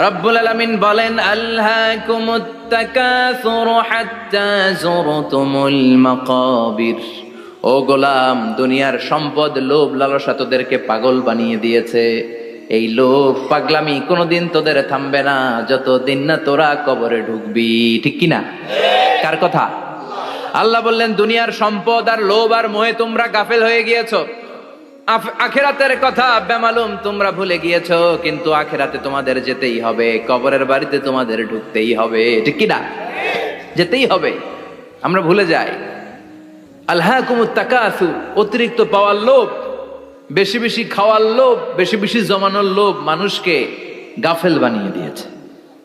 রব্বুল আলামিন বলেন, আলহাকুমুত তাকাসুরু হাত্তা যুরতুমুল মাকাবির। ও গোলাম, দুনিয়ার সম্পদ, লোভ লালসা তোদেরকে পাগল বানিয়ে দিয়েছে। এই লোভ পাগলামি কোনোদিন তোদের থামবে না যতদিন না তোরা কবরে ঢুকবি। ঠিক কিনা? কার কথা? আল্লাহ বললেন, দুনিয়ার সম্পদ আর লোভ আর মোহে তোমরা গাফেল হয়ে গিয়েছো। আখিরাতের কথা বেমালুম তোমরা ভুলে গিয়েছো। কিন্তু আখিরাতে তোমাদের যেতেই হবে, কবরের বাড়িতে তোমাদের ঢুকতেই হবে। ঠিক কিনা? যেতেই হবে। আমরা ভুলে যাই। আলহাকুমুত তাকাসুর, অতিরিক্ত পাওয়ার লোভ, বেশি বেশি খাওয়ার লোভ, বেশি বেশি জমানোর লোভ মানুষকে গাফেল বানিয়ে দিয়েছে।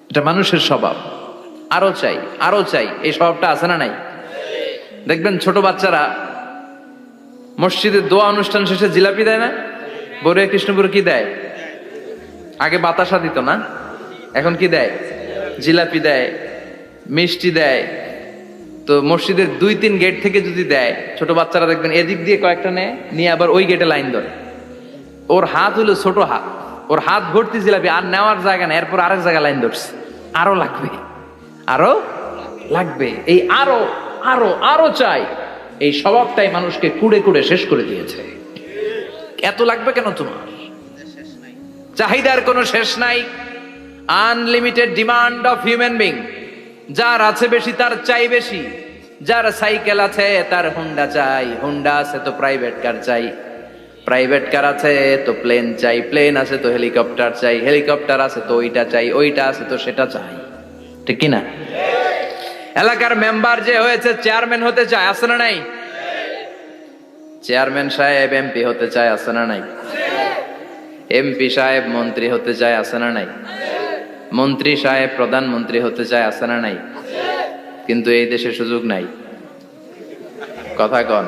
এটা মানুষের স্বভাব। আরো চাই, আরো চাই, এই স্বভাবটা আছে না নাই? দেখবেন ছোট বাচ্চারা মসজিদে দোয়া অনুষ্ঠান শেষে জিলাপি দেয় না? বড়ুয়া কৃষ্ণপুর কি দেয়? আগে বাতাসা দিত না, এখন কি দেয়? জিলাপি দেয়, মিষ্টি দেয়। তো মসজিদের 2-3 গেট থেকে যদি দেয়, ছোট বাচ্চারা দেখবেন এদিক দিয়ে কয়েকটা নিয়ে আবার ওই গেটে লাইন ধরে। ওর হাত হলো ছোট হাত, ওর হাত ভর্তি জিলাপি, আর নেওয়ার জায়গা না, এরপর আরেক জায়গায় লাইন ধরছে। আরো লাগবে, আরো লাগবে, এই আরো আরো আরো চাই। এই স্বভাবটাই মানুষকে কুড়ে কুড়ে শেষ করে দিয়েছে। এত লাগবে কেন তোমার? চাহিদার কোনো শেষ নাই। Unlimited demand of human being. যার আছে বেশি তার চাই বেশি। যার সাইকেল আছে তার হুন্ডা চাই, হুন্ডা আছে তো প্রাইভেট কার চাই, প্রাইভেট কার আছে তো প্লেন চাই, প্লেন আছে তো হেলিকপ্টার চাই, হেলিকপ্টার আছে তো ওইটা চাই, ওইটা আছে তো সেটা চাই। ঠিক কিনা? এলাকার মেম্বার যে হয়েছে চেয়ারম্যান হতে চায়, আছে না নাই? চেয়ারম্যান সাহেব এমপি হতে চায়, আছে না নাই? এমপি সাহেব মন্ত্রী হতে চায়, আছে না নাই? মন্ত্রী সাহেব প্রধানমন্ত্রী হতে চায়, আছে না নাই? কিন্তু এই দেশে সুযোগ নাই। কথা কন।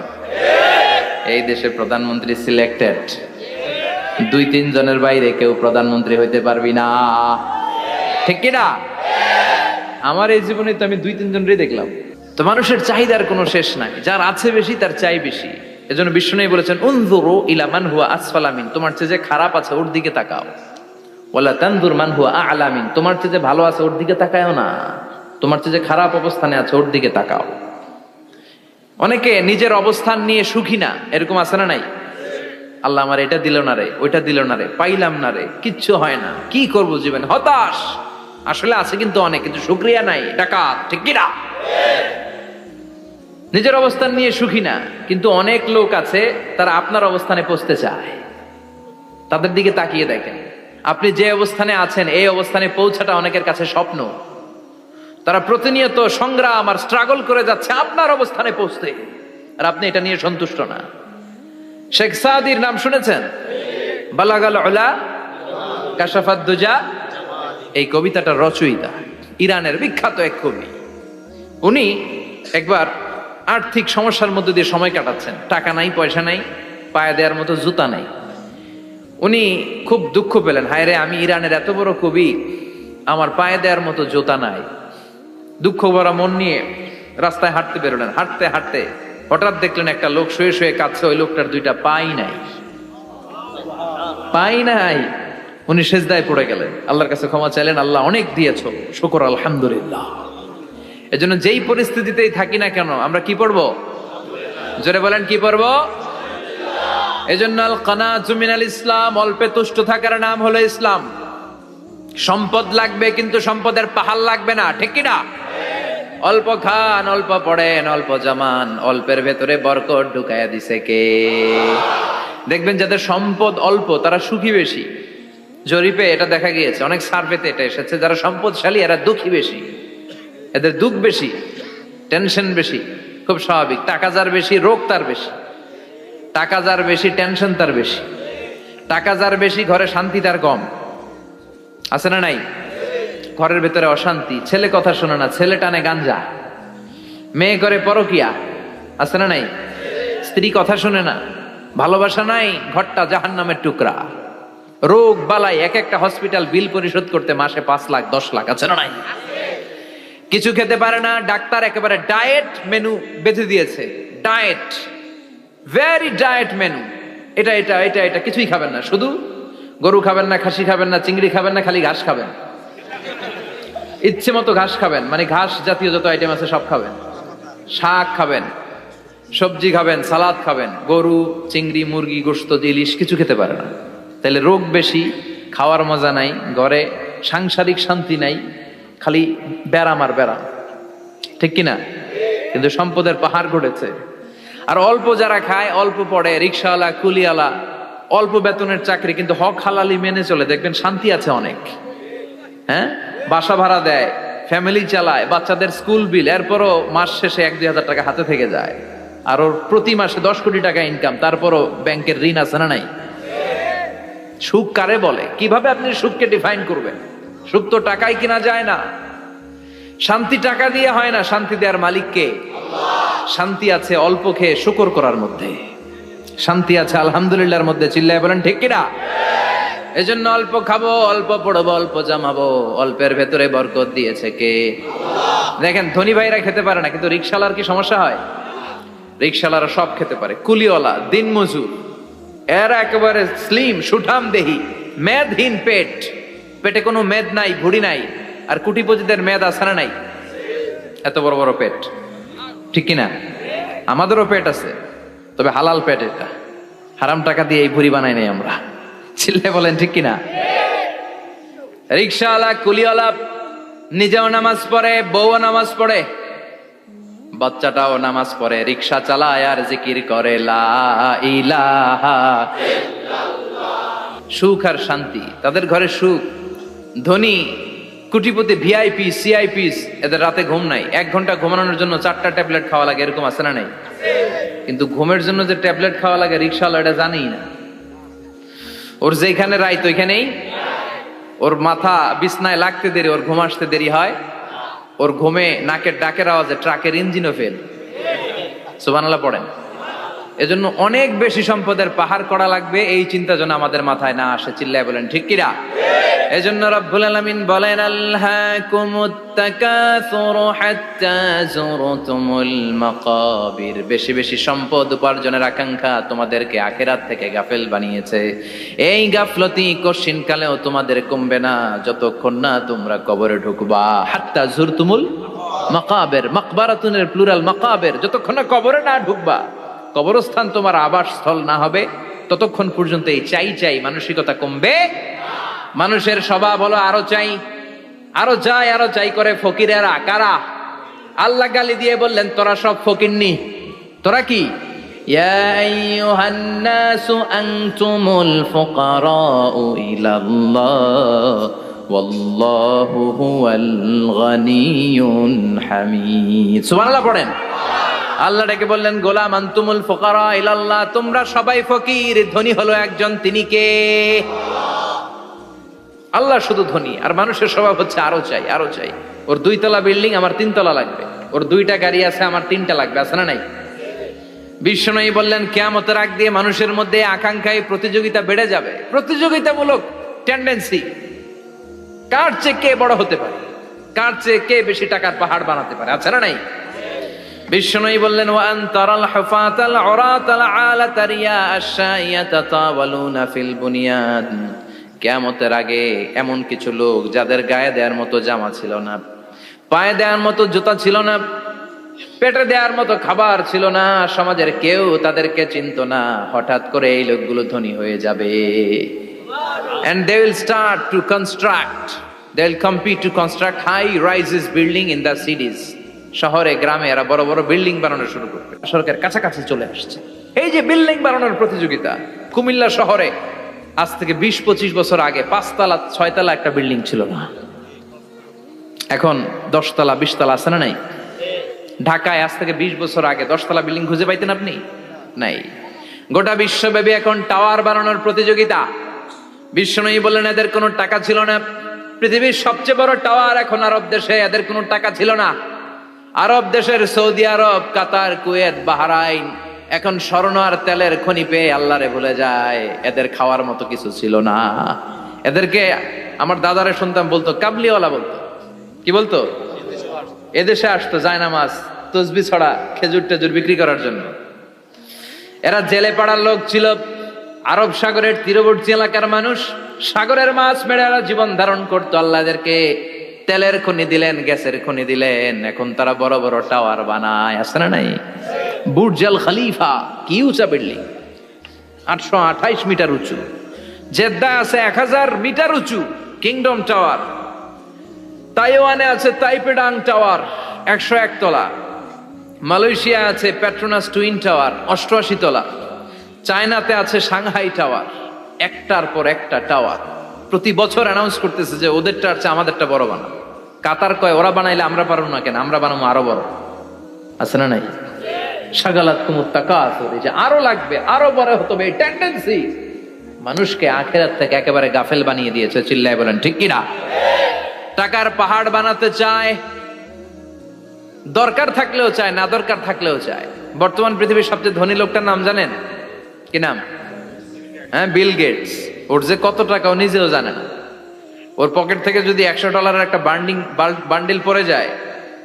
এই দেশে প্রধানমন্ত্রী সিলেক্টেড। 2-3 জনের বাইরে কেউ প্রধানমন্ত্রী হইতে পারবি না। ঠিক কিনা? আমার এই জীবনে তো আমি 2-3 জনেরই দেখলাম। তো মানুষের চাহিদার কোনো শেষ নাই। যার আছে বেশি তার চাই বেশি। এজন্য বিষ্ণু বলেছেন, উনজুরু ইলা মান হুয়া আসফালা মিন, তোমার চেয়ে যে খারাপ আছে ওর দিকে তাকাও। ওয়ালা তানজুর মান হুয়া আ'লা মিন, তোমার চেয়ে যে ভালো আছে ওর দিকে তাকায়ও না, তোমার চেয়ে যে খারাপ অবস্থানে আছে ওর দিকে তাকাও। অনেকে নিজের অবস্থান নিয়ে সুখী না, এরকম আছে না নাই? আল্লাহ আমার এটা দিল না রে, ওইটা দিল না রে, পাইলাম না রে, কিচ্ছু হয় না, কি করব জীবনে, হতাশ। আসলে আছে কিন্তু অনেক, কিন্তু শুকরিয়া নাই, ডাকাত। ঠিক কিনা? নিজের অবস্থান নিয়ে সুখী না, কিন্তু অনেক লোক আছে তারা আপনার অবস্থানে পৌঁছতে চায়। তাদের দিকে তাকিয়ে দেখেন, আপনি যে অবস্থানে আছেন এই অবস্থানে পৌঁছাটা অনেকের কাছে স্বপ্ন। তারা প্রতিনিয়ত সংগ্রাম আর স্ট্রাগল করে যাচ্ছে আপনার অবস্থানে পৌঁছতে, আর আপনি এটা নিয়ে সন্তুষ্ট না। শেখ সাদির নাম শুনেছেন? বালাগাল উলা কাশাফাত দুজা, এই কবিতাটা রচয়িতা ইরানের বিখ্যাত এক কবি। উনি একবার আর্থিক সমস্যার মধ্যে দিয়ে সময় কাটাচ্ছেন, টাকা নাই, পয়সা নাই, পায়ে দেওয়ার মতো জুতা নাই। উনি খুব দুঃখ পেলেন, হায় রে, আমি ইরানের এত বড় কবি, আমার পায়ে দেওয়ার মতো জুতা নাই। দুঃখ ভরা মন নিয়ে রাস্তায় হাঁটতে বেরোলেন। হাঁটতে হাঁটতে হঠাৎ দেখলেন একটা লোক শুয়ে শুয়ে কাঁদছে, ওই লোকটার দুইটা পাই নাই, পাই নাই। উনি সেজদায় পড়ে গেলেন, আল্লাহর কাছে ক্ষমা চাইলেন, আল্লাহ অনেক দিয়েছো, শুকর আলহামদুলিল্লাহ। এজন্য যেই পরিস্থিতিতেই থাকি না কেন আমরা কি পড়বো? জোরে বলেন, কি পড়বো? এজন্য আল কানাতু মিনাল ইসলাম, অল্পে তুষ্ট থাকার নাম হলো ইসলাম। সম্পদ লাগবে কিন্তু সম্পদের পাহাড় লাগবে না, ঠিক কি না? অল্প খান, অল্প পড়েন, অল্প জামান, অল্পের ভেতরে বরকত ঢুকাইয়া দিছে কে? দেখবেন যাদের সম্পদ অল্প তারা সুখী বেশি। জরিপে এটা দেখা গিয়েছে, অনেক সার্ভেতে এটা এসেছে, যারা সম্পদশালী এরা দুঃখী বেশি, এদের দুঃখ বেশি, টেনশন বেশি। খুব স্বাভাবিক, টাকা যার বেশি রোগ তার বেশি, টাকা যার বেশি টেনশন তার বেশি, টাকা যার বেশি ঘরে শান্তি তার কম। আছে না নাই? ঘরের ভেতরে অশান্তি, ছেলে কথা শোনে না, ছেলে টানে গাঞ্জা, মেয়ে করে পরকিয়া। আছে না নাই? স্ত্রী কথা শোনে না, ভালোবাসা নাই, ঘরটা জাহান্নামের টুকরা। রোগ বালাই, এক একটা হসপিটাল বিল পরিশোধ করতে মাসে 5 লাখ 10 লাখ। আছে না নাই? কিছু খেতে পারে না, ডাক্তার একেবারে ডায়েট মেনু বেঁধে দিয়েছে। ডায়েট, ভেরি ডায়েট মেনু, এটা এটা এটা এটা কিছুই খাবেন না, শুধু গরু খাবেন না, খাসি খাবেন না, চিংড়ি খাবেন না, খালি ঘাস খাবেন। ইচ্ছে মতো ঘাস খাবেন, মানে ঘাস জাতীয় যত আইটেম আছে সব খাবেন। শাক খাবেন, সবজি খাবেন, সালাদ খাবেন। গরু, চিংড়ি, মুরগি, গোশত, ইলিশ কিছু খেতে পারে না। তাহলে রোগ বেশি, খাওয়ার মজা নাই, ঘরে সাংসারিক শান্তি নাই, খালি ব্যারাম আর ব্যারাম, ঠিক কিনা? কিন্তু সম্পদের পাহাড় ঘটেছে। আর অল্প যারা খায়, অল্প পড়ে, রিক্সাওয়ালা, কুলিওয়ালা, অল্প বেতনের চাকরি, কিন্তু হক হালালি মেনে চলে, দেখবেন শান্তি আছে অনেক। হ্যাঁ, বাসা ভাড়া দেয়, ফ্যামিলি চালায়, বাচ্চাদের স্কুল বিল, এরপরও মাস শেষে 1-2 হাজার টাকা হাতে থেকে যায়। আর ওর প্রতি মাসে 10 কোটি টাকা ইনকাম, তারপরও ব্যাংকের ঋণ আছে না নাই? সুখ কারে বলে? কিভাবে আপনি সুখকে ডিফাইন করবেন? সুখ তো টাকায় কিনা যায় না, শান্তি টাকা দিয়ে হয় না, শান্তি দেওয়ার মালিক কে? শান্তি আছে অল্প খেয়ে শুকর করার মধ্যে, শান্তি আছে আলহামদুলিল্লাহর মধ্যে। চিল্লায় বলেন ঠিক কিনা? এজন্য অল্প খাবো, অল্প পড়বো, অল্প জামাবো, অল্পের ভেতরে বরকত দিয়েছে কে? দেখেন, ধনী ভাইরা খেতে পারে না, কিন্তু রিক্সাওয়ালার কি সমস্যা হয়? রিক্সাওয়ালারা সব খেতে পারে। কুলিওয়ালা, দিন মজুর, এরা একেবারে স্লিম সুঠাম দেহি, মেদহীন পেট, পেটে কোনো মেদ নাই, ভুড়ি নাই। আর কোটিপতিদের মেদ আছে না নাই? এত বড় বড় পেট, ঠিক কিনা? আমাদেরও পেট আছে, তবে হালাল পেট, এটা হারাম টাকা দিয়ে এই ভুড়ি বানাই নাই আমরা। চিল্লে বলেন ঠিক কিনা? রিক্সাওয়ালা, কুলিওয়ালা নিজেও নামাজ পড়ে, বউও নামাজ পড়ে, বাচ্চাটাও নামাজ পড়ে, রিক্সা চালায় আর জিকির করে লা ইলাহা ইল্লাল্লাহ। সুখ আর শান্তি, তাদের ঘরে সুখ। ধনী, কোটিপতি, ভিআইপি, সিআইপিস, এদের রাতে ঘুম নাই। 1 ঘন্টা ঘুমানোর জন্য 4টা ট্যাবলেট খাওয়া লাগে, এরকম আছে না নাই? কিন্তু ঘুমের জন্য যে ট্যাবলেট খাওয়া লাগে রিক্সাওয়ালা এটা জানেই না। ওর যেখানে রাইত ওইখানেই, ওর মাথা বিছনায় লাগতে দেরি, ওর ঘুম আসতে দেরি হয়। ওর ঘুমে নাকের ডাকের আওয়াজে ট্রাকের ইঞ্জিনও ফেল। সুবহানাল্লাহ পড়েন। এজন্য অনেক বেশি সম্পদের পাহাড় করা লাগবে, এই চিন্তা যেন আমাদের মাথায় না আসে। চিল্লায় বলেন ঠিক কিনা? এজন্য রব্বুল আলামিন বলেন, আল্লাকুমুত তাকাসুর হাত্তা যুরতুমুল মাকাবির। বেশি বেশি সম্পদ উপার্জনের আকাঙ্ক্ষা তোমাদেরকে আখিরাত থেকে গাফেল বানিয়েছে। এই গাফলতি কশিন কালেও তোমাদের কমবে না যতক্ষণ না তোমরা কবরে ঢুকবা। হাত্তা যুরতুমুল মাকাবির, মাকবারাতুনের প্লুরাল মাকাবির, যতক্ষণ না কবরে না ঢুকবা, কবরস্থান তোমার আবাসস্থল না হবে, ততক্ষণ পর্যন্ত এই চাই চাই মানসিকতা কমবে। মানুষের স্বভাব হলো আরো চাই, আরো চাই, আরো চাই করে। ফকিরেরা কারা? আল্লাহ গালি দিয়ে বললেন, তোরা সব ফকিরনি। তোরা কি? ইয়া আইয়ুহান নাসু আনতুমুল ফুকারাউ ইলাল্লাহ ওয়াল্লাহু হুয়াল গানিয়ুল হামিদ। সুবহানাল্লাহ পড়েন। আল্লাহ ডেকে বললেন, গোলাম আনতুমুল ফুকারা ইলাল্লাহ, তোমরা সবাই ফকির, ধনী হলো একজন, তিনি কে? আল্লাহ শুধু ধনী, আর মানুষের স্বভাব হচ্ছে আরো চাই আরো চাই। ওর 2 তলা বিল্ডিং, আমার 3 তলা লাগবে। ওর 2টা গাড়ি আছে, আমার 3টা লাগবে। আছে না নাই? বিশ্বনবী বললেন, কিয়ামতের আগ দিয়ে মানুষের মধ্যে আকাঙ্ক্ষায় প্রতিযোগিতা বেড়ে যাবে, প্রতিযোগিতামূলক টেন্ডেন্সি। কার চেয়ে কে বড় হতে পারে, কার চেয়ে কে বেশি টাকার পাহাড় বানাতে পারে। আছে না নাই? বিশ্বনবী বললেন, ওয়া আনতারাল হুফাতাল উরাতাল আলাতা রিয়া আশ-শাইয়াতা তাওয়ালুনা ফিল বুনিয়ান। কিয়ামতের আগে এমন কিছু লোক যাদের গায়ে দেওয়ার মতো জামা ছিল না, পায়ে দেওয়ার মতো জুতা ছিল না, পেটে দেওয়ার মতো খাবার ছিল না, সমাজের কেউ তাদেরকে চিনতো না। হঠাৎ করে এই লোকগুলো ধনী হয়ে যাবে। And they will start to construct, they will compete to construct high rises building in the cities. শহরে গ্রামে এরা বড় বড় বিল্ডিং বানানো শুরু করবে। সরকার কাছাকাছি চলে আসছে। এই যে বিল্ডিং বানানোর প্রতিযোগিতা, কুমিল্লা শহরে আজ থেকে 20-25 বছর আগে 5 তলা 6 তলা একটা বিল্ডিং ছিল না, এখন 10 তলা 20 তলা। আছে না নাই? ঢাকায় আজ থেকে 20 বছর আগে 10 তলা বিল্ডিং খুঁজে পাইতেন আপনি? নাই। গোটা বিশ্বব্যাপী এখন টাওয়ার বানানোর প্রতিযোগিতা। বিশ্বনবী বললেন, এদের কোনো টাকা ছিল না। পৃথিবীর সবচেয়ে বড় টাওয়ার এখন আরব দেশে, এদের কোনো টাকা ছিল না। আরব দেশের সৌদি আরব, কাতার, কুয়েত, বাহরাইন এখন স্বর্ণ আর তেলের খনি পেয়ে আল্লাহরে ভুলে যায়। এদের খাওয়ার মতো কিছু ছিল না। এদেরকে আমার দাদারে শুনতাম বলতো কাবলিওয়ালা বলতো। কি বলতো? এদেশে আসতো জায়নামাজ তসবি ছড়া খেজুর টেজুর বিক্রি করার জন্য। এরা জেলে পাড়ার লোক ছিল। আরব সাগরের তীরবর্তী এলাকার মানুষ, সাগরের মাছ মেরে এরা জীবন ধারণ করতো। আল্লাহ এদেরকে তেলের খনি দিলেন, গ্যাসের খনি দিলেন, এখন তারা বড় বড় টাওয়ার বানায়। আছে না নাই? বুর্জ আল খলিফা, কি উঁচা বিল্ডিং, 828 মিটার উঁচু। জেদ্দায় আছে 1000 মিটার উঁচু কিংডম টাওয়ার। তাইওয়ানে আছে তাইপেডাং টাওয়ার 101 তলা। মালয়েশিয়া আছে পেট্রোনাস টুইন টাওয়ার 88 তলা। চায়নাতে আছে সাংহাই টাওয়ার, একটার পর একটা টাওয়ার। প্রতি বছর অ্যানাউন্স করতেছে যে ওদেরটা আছে আমাদেরটা বড় বানাও। কাতার কয় ওরা বানাইলে আমরা পারবো না কেন, আমরা বানাবো আরো বড়। আছে না নাই? শাগালাত কুমুত তাকাসুর, যে আরো লাগবে, আরো বড় হতে হবে, এই টেন্ডেন্সি মানুষকে আখিরাত থেকে একেবারে গাফেল বানিয়ে দিয়েছে। চিল্লায় বলেন ঠিক কিনা? টাকার পাহাড় বানাতে চায়, দরকার থাকলেও চায়, না দরকার থাকলেও চায়। বর্তমান পৃথিবীর সবচেয়ে ধনী লোকটার নাম জানেন? কি নাম? হ্যাঁ, বিল গেটস। ওর যে কত টাকা ও নিজেও জানে না। ওর পকেট থেকে যদি $100 একটা বান্ডিল পড়ে যায়,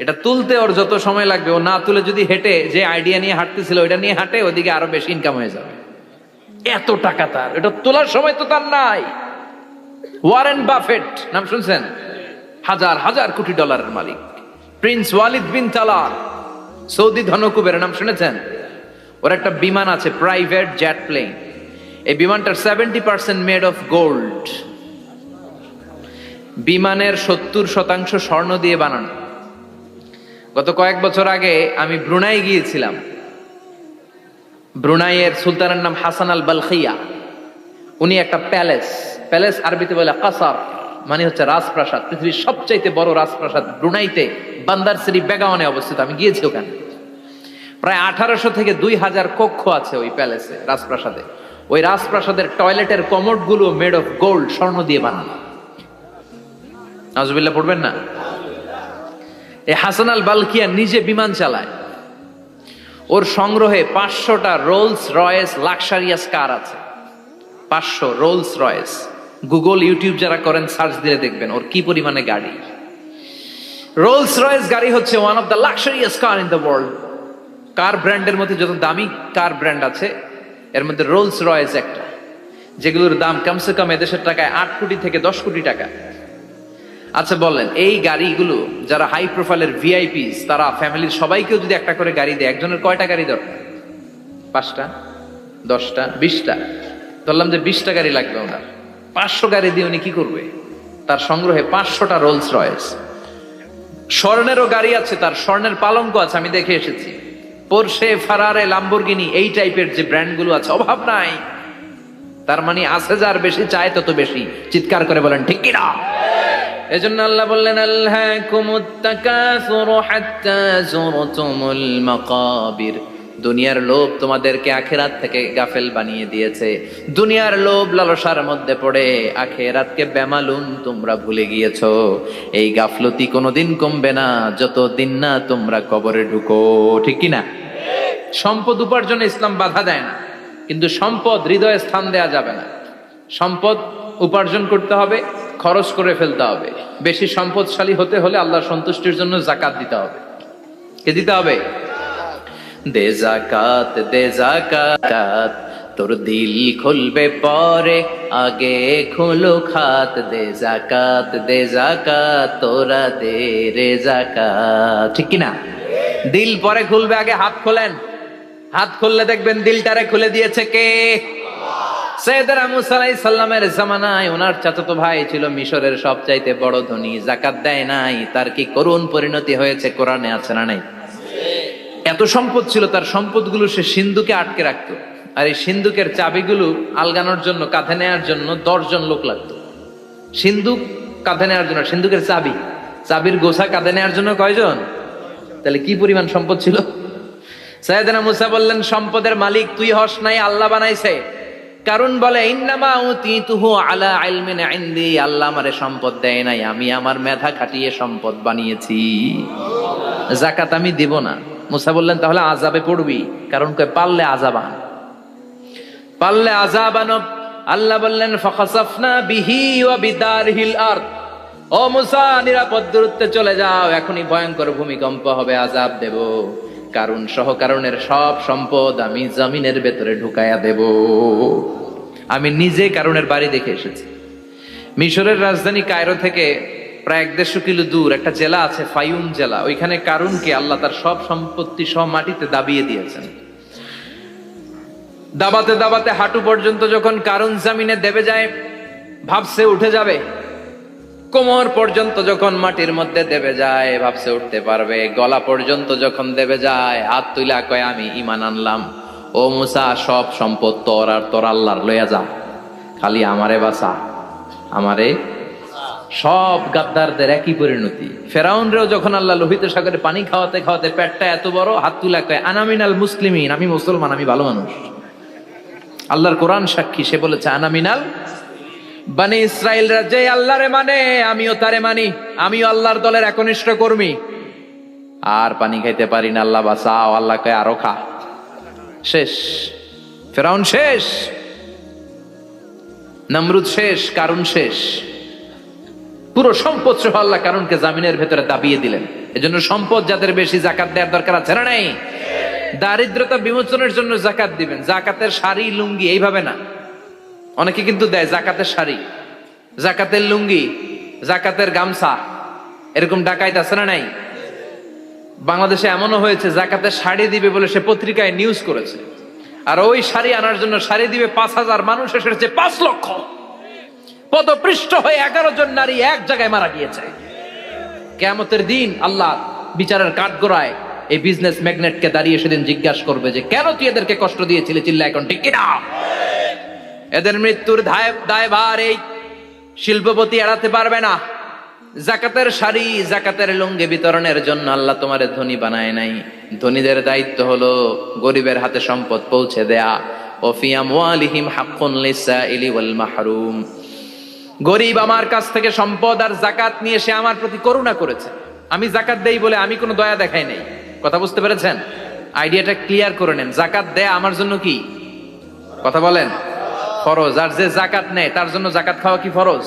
এটা তুলতে ওর যত সময় লাগবে, ও না তুলে যদি হেঁটে যে আইডিয়া নিয়ে হাঁটতেছিল ওইটা নিয়ে হাঁটে, ওদিকে আরো বেশি ইনকাম হয়ে যাবে। এত টাকা তার, এটা তোলার সময় তো তার নাই। ওয়ারেন বাফেট নাম শুনছেন? হাজার হাজার কোটি ডলারের মালিক। Prince Walid bin Talal, Saudi ধনকুবের নাম শুনেছেন? ওর একটা বিমান আছে, প্রাইভেট জেট প্লেন। এই বিমানটার 70% মেড অফ গোল্ড। বিমানের 70% স্বর্ণ দিয়ে বানানো। গত কয়েক বছর আগে আমি ব্রুনাই গিয়েছিলাম। ব্রুনাইয়ের সুলতানের নাম হাসান আল বালখিয়া। উনি একটা প্যালেস আরবিতে বলে কাসার, মানে হচ্ছে রাজপ্রাসাদ। পৃথিবীর সবচাইতে বড় রাজপ্রাসাদ ব্রুনাইতে বান্দার শরীফ বেগাওয়ানে অবস্থিত। আমি গিয়েছি ওখানে। প্রায় 1800 থেকে 2000 কক্ষ আছে ওই প্যালেসে, রাজপ্রাসাদে। ওই রাজপ্রাসাদের টয়লেটের কমোড গুলো মেড অফ গোল্ড, স্বর্ণ দিয়ে বানানো। নাউজুবিল্লাহ পড়বেন না? এই হাসান আল বালখিয়া নিজে বিমান চালায়। ওর সংগ্রহে 500টা রোলস রয়েস লাক্সারিয়াস কার আছে। 500 রোলস রয়েস। গুগল ইউটিউব যারা করেন সার্চ দিয়ে দেখবেন ওর কি পরিমাণে গাড়ি। রোলস রয়েস গাড়ি হচ্ছে one of the luxurious car in the world. Car ব্র্যান্ডের মধ্যে যত দামি কার ব্র্যান্ড আছে এর মধ্যে রোলস রয়েস একটা, যেগুলোর দাম কমসে কম এদেশের টাকায় 8 কোটি থেকে 10 কোটি টাকা। আচ্ছা বলেন, এই গাড়িগুলো যারা হাই প্রোফাইলের ভিআইপিস, তারা ফ্যামিলির সবাইকেও যদি একটা করে গাড়ি দেয়, একজনের কয়টা গাড়ি দরকার? 5টা, 10টা, 20টা। ধরলাম যে 20টা গাড়ি লাগবে ওনার। 500 গাড়ি দিয়ে উনি কি করবে? তার সংগ্রহে 500টা রোলস রয়েস। স্বর্ণেরও গাড়ি আছে তার, স্বর্ণের পালঙ্ক আছে, আমি দেখে এসেছি। পোরশে, ফারারে, লাম্বরগিনি, এই টাইপের যে ব্র্যান্ড গুলো আছে, অভাব নাই। তার মানে আছে, যার বেশি চায় তত বেশি। চিৎকার করে বলেন ঠিক কিনা? এজন্য আল্লাহ বললেন আল্লাহকুমুত তাকাসুরু হাত্তা যুরতুমুল মাকাবির। দুনিয়ার লোভ তোমাদেরকে আখিরাত থেকে গাফেল বানিয়ে দিয়েছে। দুনিয়ার লোভ লালসার মধ্যে পড়ে আখিরাতকে বেমালুম তোমরা ভুলে গিয়েছো। এই গাফলতি কোনোদিন কমবে না যতদিন না তোমরা কবরে ঢুকো, ঠিক কি না? সম্পদ উপার্জনে ইসলাম বাধা দেয় না, কিন্তু সম্পদ হৃদয়ে স্থান দেয়া যাবে না। সম্পদ উপার্জন করতে হবে, খরচ করে ফেলতে হবে। বেশি সম্পদশালী হতে হলে আল্লাহর সন্তুষ্টির জন্য যাকাত দিতে হবে। কে দিতে হবে? দে যাকাত, দে যাকাত, তোর দিল খুলবে পরে, আগে খুলো খাত। দে যাকাত, দে যাকাত, তোরা দে রে যাকাত, ঠিক কি না? দিল পরে খুলবে, আগে হাত খোলেন। হাত খুললে দেখবেন দিলটারে খুলে দিয়েছে কে? সাইয়েদনা মুসা আলাইহিস সালামের জামানায় ওনার চাচাতো ভাই ছিল মিশরের সবচাইতে বড় ধনী, যাকাত দেয় নাই। তার কি করুণ পরিণতি হয়েছে কোরআনে আছে না নাই? এত সম্পদ ছিল, তার সম্পদগুলো সে সিন্ধুকে আটকে রাখতো। আর এই সিন্ধুকের চাবিগুলো আলগানোর জন্য, কাঁধে নেওয়ার জন্য 10 জন লোক লাগতো। সিন্ধুক কাঁধে নেওয়ার জন্য, সিন্ধুকের চাবি, চাবির গোছা কাঁধে নেওয়ার জন্য কয়জন? তাহলে কি পরিমাণ সম্পদ ছিল? সাইয়েদনা মুসা বললেন, সম্পদের মালিক তুই হস নাই, আল্লাহ বানাইছে। কারণ বলে ইন্নামা উতিতুহু আলা ইলমিন ইনদি, আল্লাহ আমারে সম্পদ দেয় নাই, আমি আমার মেধা খাটিয়ে সম্পদ বানিয়েছি। যাকাত আমি দিব না। মুসা বললেন তাহলে আযাবে পড়বি, কারণ কয় পারলে আযাব আন, পারলে আযাব আন। আল্লাহ বললেন ফাখাসাফনা বিহি ওয়া বিদারহিল আরদ, ও মুসা নিরাপদ দূরত্বে চলে যাও, এখনই ভয়ঙ্কর ভূমিকম্প হবে, আযাব দেব। কারণ সহ কারণের সব সম্পদ আমি জমিনের ভেতরে ঢুকায়া দেব। আমি নিজে কারণের বাড়ি দেখে এসেছি। মিশরের রাজধানী কায়রো থেকে প্রায় 150 কিলো দূর একটা জেলা আছে, ফায়ুম জেলা। ওইখানে কারুনকে আল্লাহ তার সব সম্পত্তি সব মাটিতে দাবিয়ে দিয়েছেন। দাবাতে দাবাতে হাঁটু পর্যন্ত যখন কারুন জামিনে দেবে যায়, ভাবছে উঠে যাবে। কোমর পর্যন্ত যখন মাটির মধ্যে দেবে যায়, ভাবছে উঠতে পারবে। গলা পর্যন্ত যখন দেবে যায়, হাত তুইলা কয় আমি ঈমান আনলাম। ও মুসা, সব সম্পদ তোর আর তোর আল্লাহর লইয়া যা, খালি আমারে বাঁচা, আমারে। সব গাদ্দারদের একই পরিণতি। ফেরাউনরেও যখন আল্লাহ লোহিত সাগরে পানি খাওয়াতে খাওয়াতে পেটটা এত বড়, হাত তুলা কয় আনা মিনাল মুসলিমিন, আমি মুসলমান, আমি ভালো মানুষ। আল্লাহর কোরআন সাক্ষী, সে বলেছে আনা মিনাল বনি ইসরাইলরা যে আল্লাহরে মানে আমিও তারে মানি, আমিও আল্লাহর দলের একনিষ্ঠ কর্মী। আর পানি খাইতে পারি না, আল্লাহ বাঁচাও। আল্লাহ কয় আরো খা। শেষ, ফেরাউন শেষ, নমরুদ শেষ, কারুন শেষ। পুরো সম্পদ সহ আল্লাহ কারুনকে জামিনের ভেতরে দাবিয়ে দিলেন। এজন্য সম্পদ যাদের বেশি, যাকাত দেওয়ার দরকার আছে না নাই? দারিদ্রতা বিমোচনের জন্য যাকাত দিবেন। যাকাতের শাড়ি লুঙ্গি এইভাবে না, অনেকে কিন্তু দেয় জাকাতের শাড়ি, জাকাতের লুঙ্গি, জাকাতের গামছা, এরকম ডাকাইত আছে না নাই? বাংলাদেশে এমনও হয়েছে জাকাতের শাড়ি দিবে বলে সে পত্রিকায় নিউজ করেছে, আর ওই শাড়ি আনার জন্য শাড়ি দিবে 5,000, মানুষ এসেছে 5 লক্ষ। পদপৃষ্ঠ হয়ে 11 জন নারী এক জায়গায় মারা গিয়েছে। কিয়ামতের দিন আল্লাহ বিচারের কাঠগড়ায় এই বিজনেস ম্যাগনেটকে দাঁড়িয়ে সেদিন জিজ্ঞাসা করবে যে কেন তুই এদেরকে কষ্ট দিয়েছিলি? চিল্লা এখন ঠিক কিনা? এদের মৃত্যুর দায়ভার এই শিল্পপতি এড়াতে পারবে না। যাকাতের শাড়ি, যাকাতের লুঙ্গি বিতরণের জন্য আল্লাহ তোমারে ধনী বানায় নাই। ধনীদের দায়িত্ব হলো গরিবের হাতে সম্পদ পৌঁছে দেয়া। ওফি আমওয়ালিহিম হাক্কুন লিসাইলি ওয়াল মাহরুম। গরিব আমার কাছ থেকে সম্পদ আর যাকাত নিয়ে সে আমার প্রতি করুণা করেছে। আমি যাকাত দেই বলে আমি কোনো দয়া দেখাই নাই। কথা বুঝতে পেরেছেন? আইডিয়াটা ক্লিয়ার করে নেন। যাকাত দেয়া আমার জন্য কি? কথা বলেন, ফরজ। আর যে যাকাত নেয় তার জন্য যাকাত খাওয়া কি ফরজ?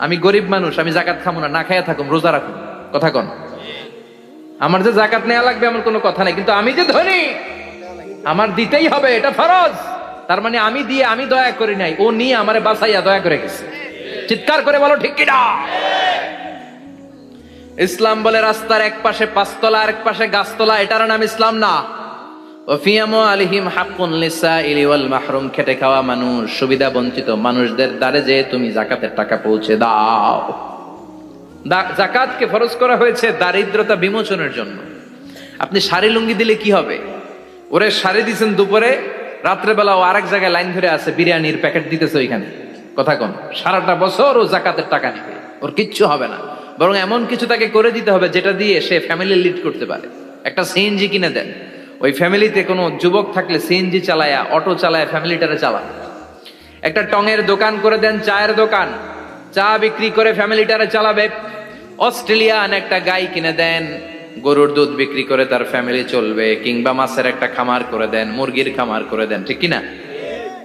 আমি গরিব মানুষ, আমি যাকাত খাবো না, না খাইয়া থাকুম, রোজা রাখুন। কথা কন। আমার যে যাকাত নেওয়া লাগবে এমন কোনো কথা নাই, কিন্তু আমি যে ধনী আমার দিতেই হবে, এটা ফরজ। তার মানে আমি দিয়ে আমি দয়া করি নাই, ও নিয়ে আমারে বাঁচাইয়া দয়া করে গেছে। চিৎকার করে বলো ঠিক কিনা? ইসলাম বলে রাস্তার এক পাশে 5 তলা আর এক পাশে গাছতলা, এটার নাম ইসলাম না। ওফিয়ামু আলিহিম হাক্কুন লিসাইলি ওয়াল মাহরুম। খেটে খাওয়া মানুষ, সুবিধা বঞ্চিত মানুষদের দ্বারে যে তুমি যাকাতের টাকা পৌঁছে দাও। যাকাতকে ফরজ করা হয়েছে দারিদ্রতা বিমোচনের জন্য। আপনি শাড়ি লুঙ্গি দিলে কি হবে? ওরে শাড়ি দিচ্ছেন দুপুরে, রাত্রেবেলা ও আরেক জায়গায় লাইন ধরে আছে, বিরিয়ানির প্যাকেট দিতেছে ওইখানে। কথা কোন? সারাটা বছর ও যাকাতের টাকা নেবে, ওর কিচ্ছু হবে না। বরং এমন কিছু তাকে করে দিতে হবে যেটা দিয়ে সে ফ্যামিলি লিড করতে পারে। একটা সিএনজি কিনে দেন, ওই ফ্যামিলিতে কোনো যুবক থাকলে সিএনজি চালায়া, অটো চালায়া ফ্যামিলিটারে চালান। একটা টঙের দোকান করে দেন, চায়ের দোকান, চা বিক্রি করে ফ্যামিলিটারে চালাবে। অস্ট্রেলিয়ান একটা গাই কিনে দেন, গরুর দুধ বিক্রি করে তার ফ্যামিলি চলবে। কিংবা মাছের একটা খামার করে দেন, মুরগির খামার করে দেন, ঠিক কিনা?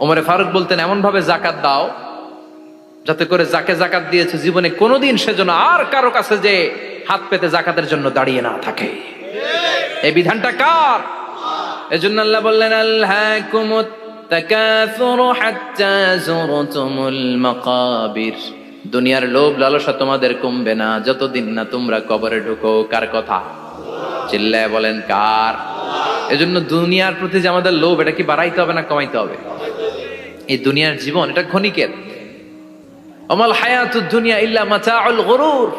ওমরে ফারুক বলতেন এমন ভাবে জাকাত দাও যাতে করে যাকে জাকাত দিয়েছে জীবনে কোনোদিন সেজন্য আর কারো কাছে যে হাত পেতে জাকাতের জন্য দাঁড়িয়ে না থাকে। এই বিধানটা কার? এজন্য আল্লাহ বললেন আল্লাহকুমুত তাকাসুরু হাত্তা যুরতুমুল মাকাবির। দুনিয়ার লোভ লালসা তোমাদের কমবে না যতদিন না তোমরা কবরে ঢুকো। কার কথা? চিল্লায় বলেন কার? এজন্য দুনিয়ার প্রতি যে আমাদের লোভ, এটা কি বাড়াইতে হবে না কমাইতে হবে? এই দুনিয়ার জীবন এটা ক্ষণিকের। আমাল হায়াতুদ দুনিয়া ইল্লা মাতাউল গুরুর।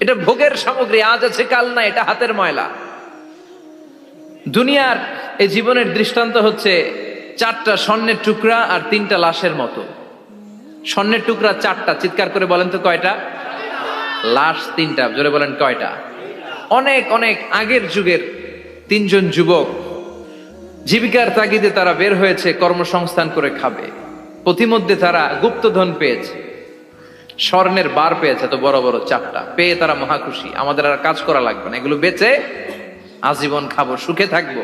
এটা ভোগের সামগ্রী, আজ আছে কাল না, এটা হাতের ময়লা। দুনিয়ার এই জীবনের দৃষ্টান্ত হচ্ছে 4টা স্বর্ণের টুকরা আর 3টা লাশের মতো। স্বর্ণের টুকরা 4টা, চিৎকার করে বলেন তো কয়টা? লাশ 3টা, জোরে বলেন কয়টা? অনেক অনেক আগের যুগের 3 জন যুবক জীবিকার তাগিদে তারা বের হয়েছে কর্মসংস্থান করে খাবে। পথিমধ্যে তারা গুপ্তধন পেয়েছে, স্বর্ণের বার পেয়েছে, তো বড় বড় 4টা পেয়ে তারা মহা খুশি। আমাদের আর কাজ করা লাগবে না, এগুলো বেচে আজীবন খাবো, সুখে থাকবো।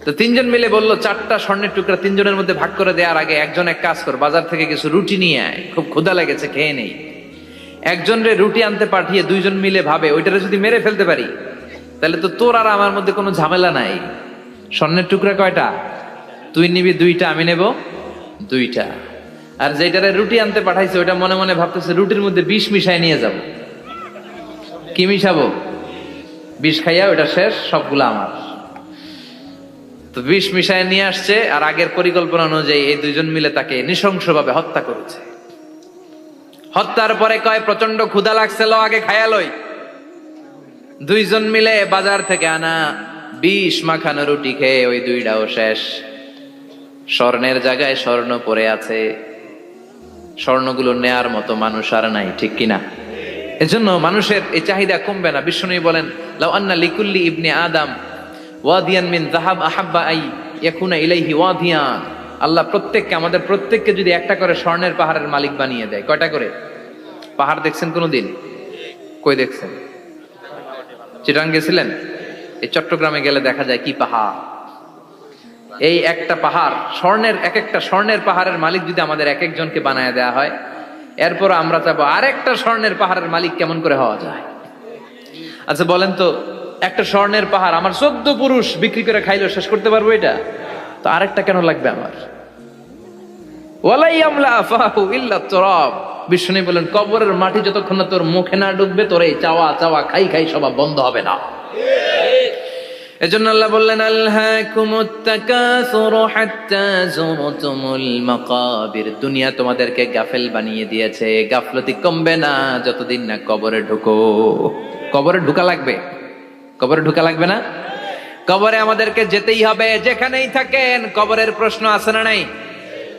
তো 3 জন মিলে বললো 4টা স্বর্ণের টুকরা 3 জনের মধ্যে ভাগ করে দেওয়ার আগে একজন এক কাজ কর, বাজার থেকে কিছু রুটি নিয়ে আয়, খুব ক্ষুধা লেগেছে, খেয়ে নেই। একজন রে রুটি আনতে পাঠিয়ে 2 জন মিলে ভাবে ওইটারে যদি মেরে ফেলতে পারি তাহলে তো তোর আর আমার মধ্যে কোনো ঝামেলা নাই। স্বর্ণের টুকরা কয়টা? তুই নিবি 2টা, আমি নেব 2টা। আর যেটারে রুটি আনতে পাঠাইছে ওইটা মনে মনে ভাবতেছে রুটির মধ্যে বিষ মিশাই নিয়ে যাব। কি মিশাবো? বিষ খাইয়া ওইটা শেষ, সবগুলো আমার। তো বিষ মিশায় নিয়ে আসছে, আর আগের পরিকল্পনা অনুযায়ী এই 2 জন মিলে তাকে নৃশংসভাবে হত্যা করেছে। হত্যার পরে কয় প্রচন্ড ক্ষুধা লাগছে, লো আগে খায়া লই। 2 জন মিলে বাজার থেকে আনা বিষ মাখানো রুটি খেয়ে ওই 2টাও শেষ। স্বর্ণের জায়গায় স্বর্ণ পড়ে আছে, স্বর্ণগুলো নেয়ার মতো মানুষ আর নাই, ঠিক কিনা? এজন্য মানুষের এই চাহিদা কমবে না। বিষ্ণু বলেন লাউ আন্না লিকুল্লি ইবনে আদম ওয়াদিয়ান মিন যাহাব আহাব্বা আই ইয়াকুনা ইলাইহি ওয়াদিয়ান। আল্লাহ প্রত্যেককে, আমাদের প্রত্যেককে যদি একটা করে স্বর্ণের পাহাড়ের মালিক বানিয়ে দেয়। কয়টা করে পাহাড় দেখছেন কোনোদিন? কই দেখছেন? চিটাং গেছিলেন? এই চট্টগ্রামে গেলে দেখা যায় কি পাহাড়। এই একটা পাহাড় স্বর্ণের, একটা স্বর্ণের পাহাড়ের মালিক যদি আমাদের এক একজনকে বানায় দেওয়া হয়, এরপর আমরা চাবো আরেকটা স্বর্ণের পাহাড়ের মালিক কেমন করে হওয়া যায়। আচ্ছা বলেন তো, একটা স্বর্ণের পাহাড় আমার 14 পুরুষ বিক্রি করে খাইলেও শেষ করতে পারবো এটা? তো আরেকটা কেন লাগবে আমার? ওয়ালাই আমলা আফাহু ইল্লা তুরাব। বিষ্ণু বলেন কবরের মাটি যতক্ষণ না তোর মুখে না ঢুকবে তোর এই চাওয়া চাওয়া খাই খাই স্বভাব বন্ধ হবে না। এজন্য আল্লাহ বললেন আলহাকুমুত তাকাসুরু হাত্তা যুরতুমুল মাকাবির। দুনিয়া তোমাদেরকে গাফেল বানিয়ে দিয়েছে, গাফলতি কমবে না যতদিন না কবরে ঢুকো। কবরে ঢুকা লাগবে, কবরে ঢুকা লাগবে না? কবরে আমাদেরকে যেতেই হবে, যেখানেই থাকেন। কবরের প্রশ্ন আছে না নাই?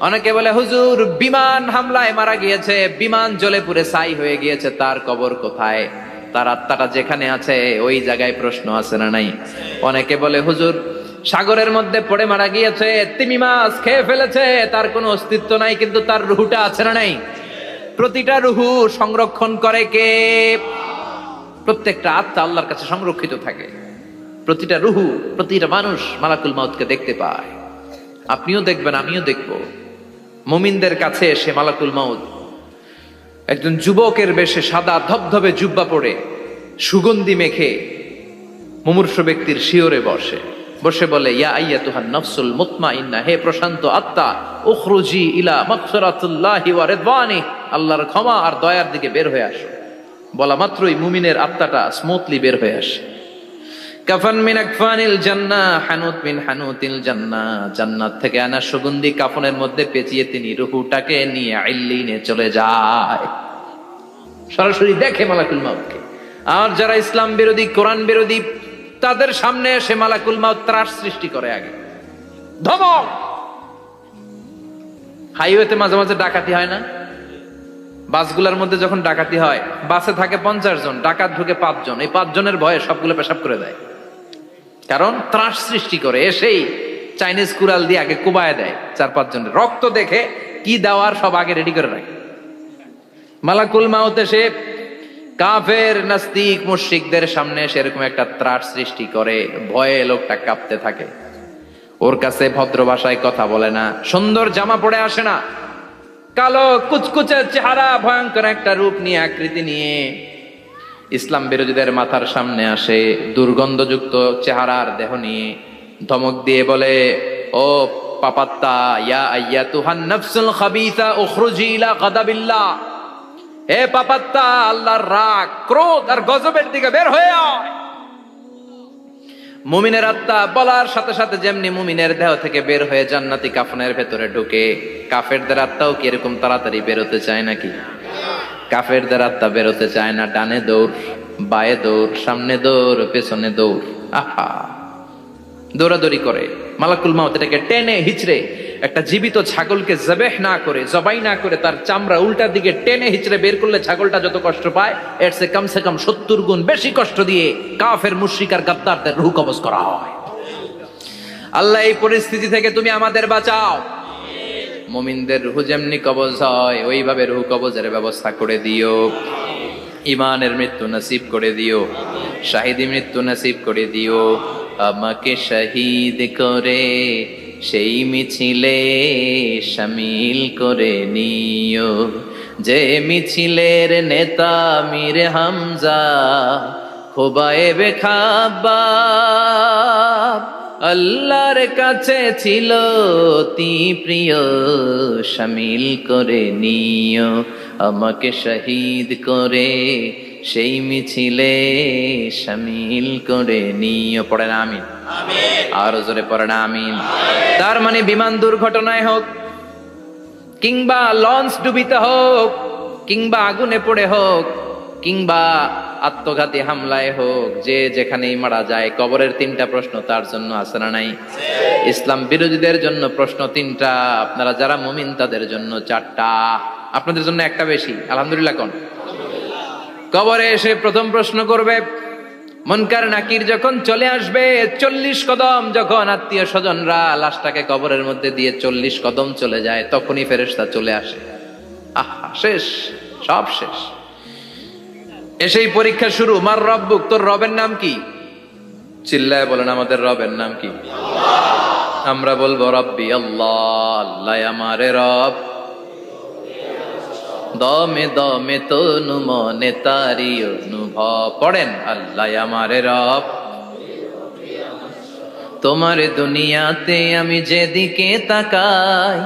অনেকে বলে হুজুর বিমান হামলায় মারা গিয়েছে, বিমান জ্বলে পুড়ে ছাই হয়ে গিয়েছে, তার কবর কোথায়? তার আত্মাটা যেখানে আছে ওই জায়গায় প্রশ্ন আছে না নাই? অনেকে বলে হুজুর সাগরের মধ্যে পড়ে মারা গিয়েছে, তিমি মাছ খেয়ে ফেলেছে, তার কোনো অস্তিত্ব নাই, কিন্তু তার রুহুটা আছে না নাই? প্রতিটা রুহু সংরক্ষণ করে কে? প্রত্যেকটা আত্মা আল্লাহর কাছে সংরক্ষিত থাকে। প্রতিটা রুহু, প্রতিটা মানুষ মালাকুল মাউতকে দেখতে পায়। আপনিও দেখবেন, আমিও দেখব। মুমিনদের কাছে এসে মালাকুল মাউত একজন যুবকের বেশে সাদা ধবধবে জুব্বা পরে সুগন্ধি মেখে মুমূর্ষু ব্যক্তির শিয়রে বসে বসে বলে ইয়া আইয়াতুহান নাফসুল মুতমাইন্না, হে প্রশান্ত আত্মা, উখরুজি ইলা মাগফিরাতুল্লাহি ওয়া রিদওয়ানি, আল্লাহর ক্ষমা আর দয়ার দিকে বের হয়ে আসো। বলা মাত্রই মুমিনের আত্মাটা স্মুথলি বের হয়ে আসে। কাফান মিন আকফানিল জান্নাহ, হানুত মিন হানুতিল জান্নাহ, জান্নাত থেকে আনা সুগন্ধি কাফনের মধ্যে পেঁচিয়ে তিনি রূহটাকে নিয়ে ইল্লিনে চলে যায়। সরাসরি দেখে মালাকুল মাউতকে। আর যারা ইসলাম বিরোধী, কোরআন বিরোধী, তাদের সামনে এসে মালাকুল মাউত ত্রাস সৃষ্টি করে। আগে ধমক। হাইওয়েতে মাঝে মাঝে ডাকাতি হয় না? বাসগুলোর মধ্যে যখন ডাকাতি হয়, বাসে থাকে 50 জন, ডাকাত ঢুকে 5 জন, এই 5 জনের ভয়ে সবগুলো পেশাব করে দেয়, কারণ ত্রাস সৃষ্টি করে। এসেই চাইনিজ কুড়াল দিয়ে আগে কুবায় দেয় 4-5 জনের, রক্ত দেখে কি দেওয়ার সব আগে রেডি করে রাখে। মালাকুল মাউত এসে কাফের নাস্তিক মুশরিকদের সামনে সেরকম একটা ত্রাস সৃষ্টি করে, ভয়ে লোকটা কাঁপতে থাকে। ওর কাছে ভদ্র ভাষায় কথা বলে না, সুন্দর জামা পরে আসে না, কালো কুচকুচে চেহারা, ভয়ঙ্কর একটা রূপ নিয়ে, আকৃতি নিয়ে ইসলাম বিরোধীদের মাথার সামনে আসে, দুর্গন্ধযুক্ত চেহারার দেহ নিয়ে ধমক দিয়ে বলে, ও পাপাত্তা, ইয়া আইয়াতুহান নাফসুল খাবিসা উখরুজি ইলা গাদাবিল্লাহ, হে পাপাত্তা, আল্লাহর রাগ, ক্রোধ আর গজবের দিকে বের হয়ে আয়। মুমিনের আত্মা বলার সাথে সাথে যেমনি মুমিনের দেহ থেকে বের হয়ে জান্নাতি কাফনের ভেতরে ঢুকে, কাফেরদের আত্মাও কি এরকম তাড়াতাড়ি বেরোতে চায় নাকি? কাফেরদের আত্মা বেরোতে চায় না, ডানে দৌড়, বায়ে দৌড়, সামনে দৌড়, পেছনে দৌড়, আহা দৌড়াদৌড়ি করে। মালাকুল মাউত এটাকে টেনে হিচড়ে, একটা জীবিত ছাগলকে জবেহ না করে, জবাই না করে, তার চামড়া উল্টার দিকে টেনে হিচড়ে বের করলে ছাগলটা যত কষ্ট পায়, এর চেয়ে কমসে কম 70 গুণ বেশি কষ্ট দিয়ে কাফের মুশরিক আর গাদ্দারদের রূহ কবজ করা হয়। আল্লাহ এই পরিস্থিতি থেকে তুমি আমাদের বাঁচাও। মুমিনদের রূহ যেমনি কবজ হয়, ওইভাবে রূহ কবজের ব্যবস্থা করে দিও। ইমানের মৃত্যু নসিব করে দিও, শাহিদি মৃত্যু নসিব করে দিও। আমাকে শহীদ করে সেই মিছিলে শামিল করে নিও, যে মিছিলের নেতা মীর হামজা খোবায়েবে খাব্বাব, আল্লাহর কাছে ছিল অতি প্রিয়, শামিল করে নিও। আমাকে শহীদ করে সেই মিছিলে শামিল করে নিও। পড়েন আমিন, আরো জোরে পড়েন আমিন। তার মানে বিমান দুর্ঘটনায় হোক, কিংবা লঞ্চ ডুবিতে হোক, কিংবা আগুনে পড়ে হোক, কিংবা আত্মঘাতী হামলায় হোক, যে যেখানেই মারা যায়, কবরের 3টা প্রশ্ন তার জন্য আছে না নাই? ইসলাম বিরোধীদের জন্য প্রশ্ন 3টা, আপনারা যারা মুমিন তাদের জন্য 4টা, আপনাদের জন্য একটা বেশি। আলহামদুলিল্লাহ কোন? কবরে এসে প্রথম প্রশ্ন করবে, মুনকার নাকির যখন চলে আসবে, 40 কদম যখন আত্মীয় স্বজনরা লাশটাকে কবরের মধ্যে দিয়ে 40 কদম চলে যায়, তখনই ফেরেশতা চলে আসে। আহা, শেষ, সব শেষ। এসেই পরীক্ষা শুরু। মার রব্বুক, তোর রবের নাম কি? চিল্লায় বলেন, আমাদের রবের নাম কি? আমরা বলবো রব্বি আল্লাহ, আল্লাহ আমারে রব। দমে দমে তনু মনে তারি অনুভব। পড়েন, আল্লাহ আমারে রব। তোমার দুনিয়াতে আমি যেদিকে তাকাই,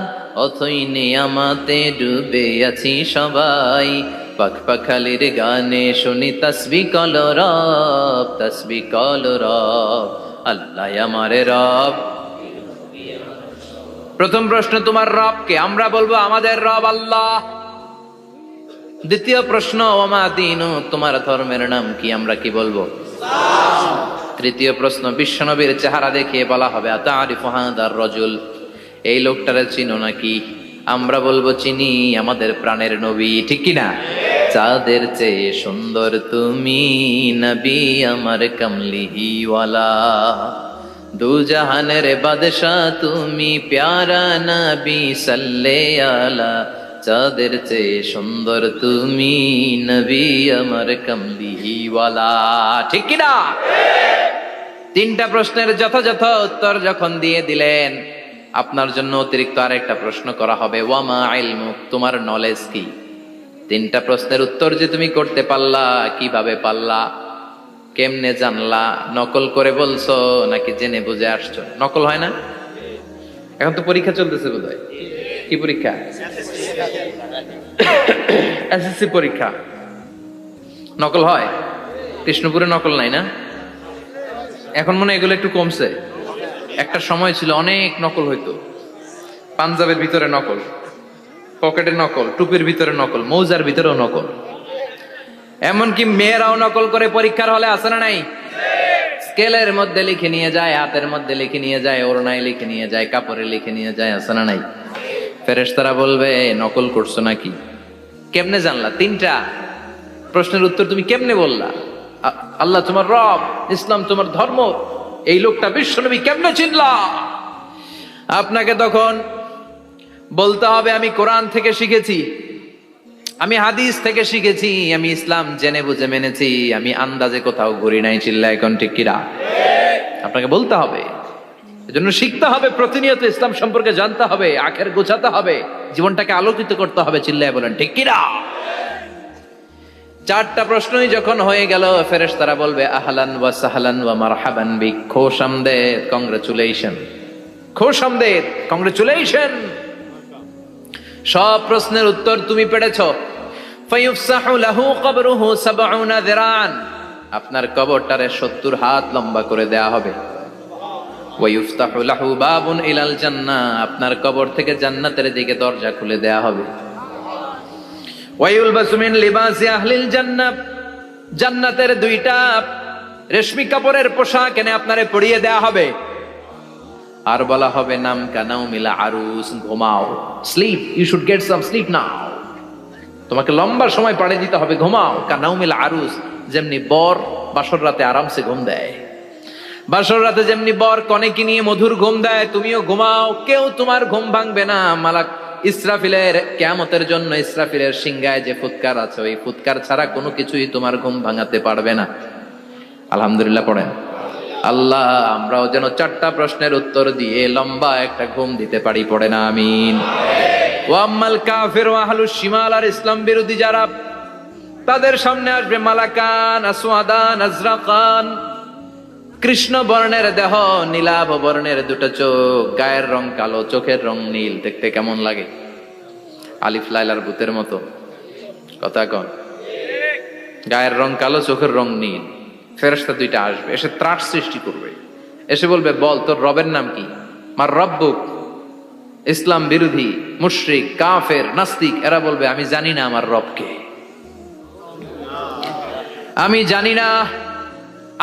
অথই নিয়ামাতে ডুবে আছি সবাই। পাখ পাখালির গানে শুনি তসবিহ কল রব, তসবিহ কল রব, আল্লাহ আমারে রব। প্রথম প্রশ্ন, তোমার রব কে? আমরা বলবো আমাদের রব আল্লাহ। দ্বিতীয় প্রশ্ন, ওমা দীনু, তোমার ধর্মের নাম কি? আমরা কি বলবো? তৃতীয় প্রশ্ন, বিশ্বনবীর চেহারা দেখিয়ে বলা হবে, আতারিফু হাদার রাজুল, এই লোকটারে চিনো নাকি? আমরা বলবো চিনি, আমাদের প্রাণের নবী, ঠিক কি না? চাঁদের চেয়ে সুন্দর তুমি নবী আমার কমলিওয়ালা, দু জাহানের বাদশাহ তুমি প্যারা নবী সাল্লে আলা, চাঁদের চেয়ে সুন্দর তুমি নবী আমার কমলিওয়ালা, ঠিক কি না? 3টা প্রশ্নের যথাযথ উত্তর যখন দিয়ে দিলেন, আপনার জন্য অতিরিক্ত আরেকটা প্রশ্ন করা হবে, ওয়ামা ইলমুক, তোমার নলেজ কি? 3টা প্রশ্নের উত্তর যে তুমি করতে পারলা, কিভাবে পারলা, কেমনে জানলা? নকল করে বলছো নাকি জেনে বুঝে আসছো? নকল হয় না? এখন তো পরীক্ষা চলতেছে বোধহয়। কি পরীক্ষা? এসএসসি পরীক্ষা। নকল হয়? কৃষ্ণপুরে নকল নাই না? এখন মনে হয় এগুলো একটু কমছে। একটা সময় ছিল অনেক নকল হইতো। পাঞ্জাবের ভিতরে নকল, পকেটে নকল, টুপির ভিতরে নকল, মৌজার ভিতরেও নকল। এমনকি মেয়েরাও নকল করে পরীক্ষার হলে, আছে না নাই? স্কেলের মধ্যে লিখে নিয়ে যায়, হাতের মধ্যে লিখে নিয়ে যায়, ওড়নায় লিখে নিয়ে যায়, কাপড়ে লিখে নিয়ে যায়, আছে না নাই? ফেরেশতারা বলবে, নকল করছো নাকি? কেমনে জানলা? তিনটা প্রশ্নের উত্তর তুমি কেমনে বললা? আল্লাহ তোমার রব, ইসলাম তোমার ধর্ম, এই লোকটা বিশ্বনবী কেমনে চিনলা? আপনাকে তখন বলতে হবে আমি কোরআন থেকে শিখেছি, আমি হাদিস থেকে শিখেছি, আমি ইসলাম জেনে বুঝে মেনেছি, আমি আন্দাজে কোথাও ঘুরি নাই। চিল্লা এখন ঠিক কিনা? আপনাকে বলতে হবে। এজন্য শিখতে হবে, প্রতিনিয়ত ইসলাম সম্পর্কে জানতে হবে, আখের গোছাতে হবে, জীবনটাকে আলোকিত করতে হবে। চিল্লায় বলেন ঠিক কিনা? চারটা প্রশ্নই যখন হয়ে গেল, ফেরেশতারা বলবে আহলান ওয়া সাহলান ওয়া মারহাবান বিক, খোশামদেদ, কংগ্রেচুলেশন, খোশামদেদ, কংগ্রেচুলেশন। সব প্রশ্নের উত্তর তুমি পেরেছো। ফায়ুফসাহু লাহু কবরুহু ৭০ যিরান, আপনার কবরটারে ৭০ হাত লম্বা করে দেয়া হবে। ওয়া ইফতাহু লাহু বাবুন ইলাল জান্নাহ, আপনার কবর থেকে জান্নাতের দিকে দরজা খুলে দেয়া হবে। ওয়া ইউলবাসু মিন লিবাসি আহলিল জান্নাহ, জান্নাতের দুইটা রেশমি কাপড়ের পোশাক এনে আপনারে পরিয়ে দেয়া হবে। আর বলা হবে নাম কানাও মিলা আরুস, ঘুমাও, sleep, you should get some sleep now, তোমাকে লম্বা সময় পাড়ে দিতে হবে, ঘুমাও। কানাও মিলা আরুস, যেমনি বর বাসর রাতে আরামসে ঘুম দেয়, বাসর রাতে যেমনি বর কনেকে নিয়ে মধুর ঘুম দেয়, তুমিও ঘুমাও, কেউ তোমার ঘুম ভাঙবে না। মালাক ইসরাফিলের কিয়ামতের জন্য ইসরাফিলের সিংহায় যে ফুৎকার আছে, ওই ফুৎকার ছাড়া কোনো কিছুই তোমার ঘুম ভাঙাতে পারবে না। আলহামদুলিল্লাহ পড়েন। আল্লাহ আমরাও যেন চারটা প্রশ্নের উত্তর দিয়ে লম্বা একটা ঘুম দিতে পারি, পড়ে না আমিন। ওয়াম্মাল কাফির ওয়া আহলুশ শিমাল, আর ইসলাম বিরোধী যারা, তাদের সামনে আসবে মালাকান আসওয়াদান আজরাকান, কৃষ্ণ বর্ণের দেহ, নীলাভ বর্ণের দুটো চোখ, গায়ের রং কালো, চোখের রং নীল। দেখতে কেমন লাগে? আলিফ লাইলার ভূতের মতো। কথা কন। গায়ের রং কালো, চোখের রং নীল। ফেরেশতা দুইটা আসবে, এসে ত্রাস সৃষ্টি করবে, এসে বলবে বল তোর রবের নাম কি? মার রব্বুক। ইসলাম বিরোধী মুশরিক কাফের নাস্তিক এরা বলবে আমি জানি না আমার রবকে, আমি জানি না,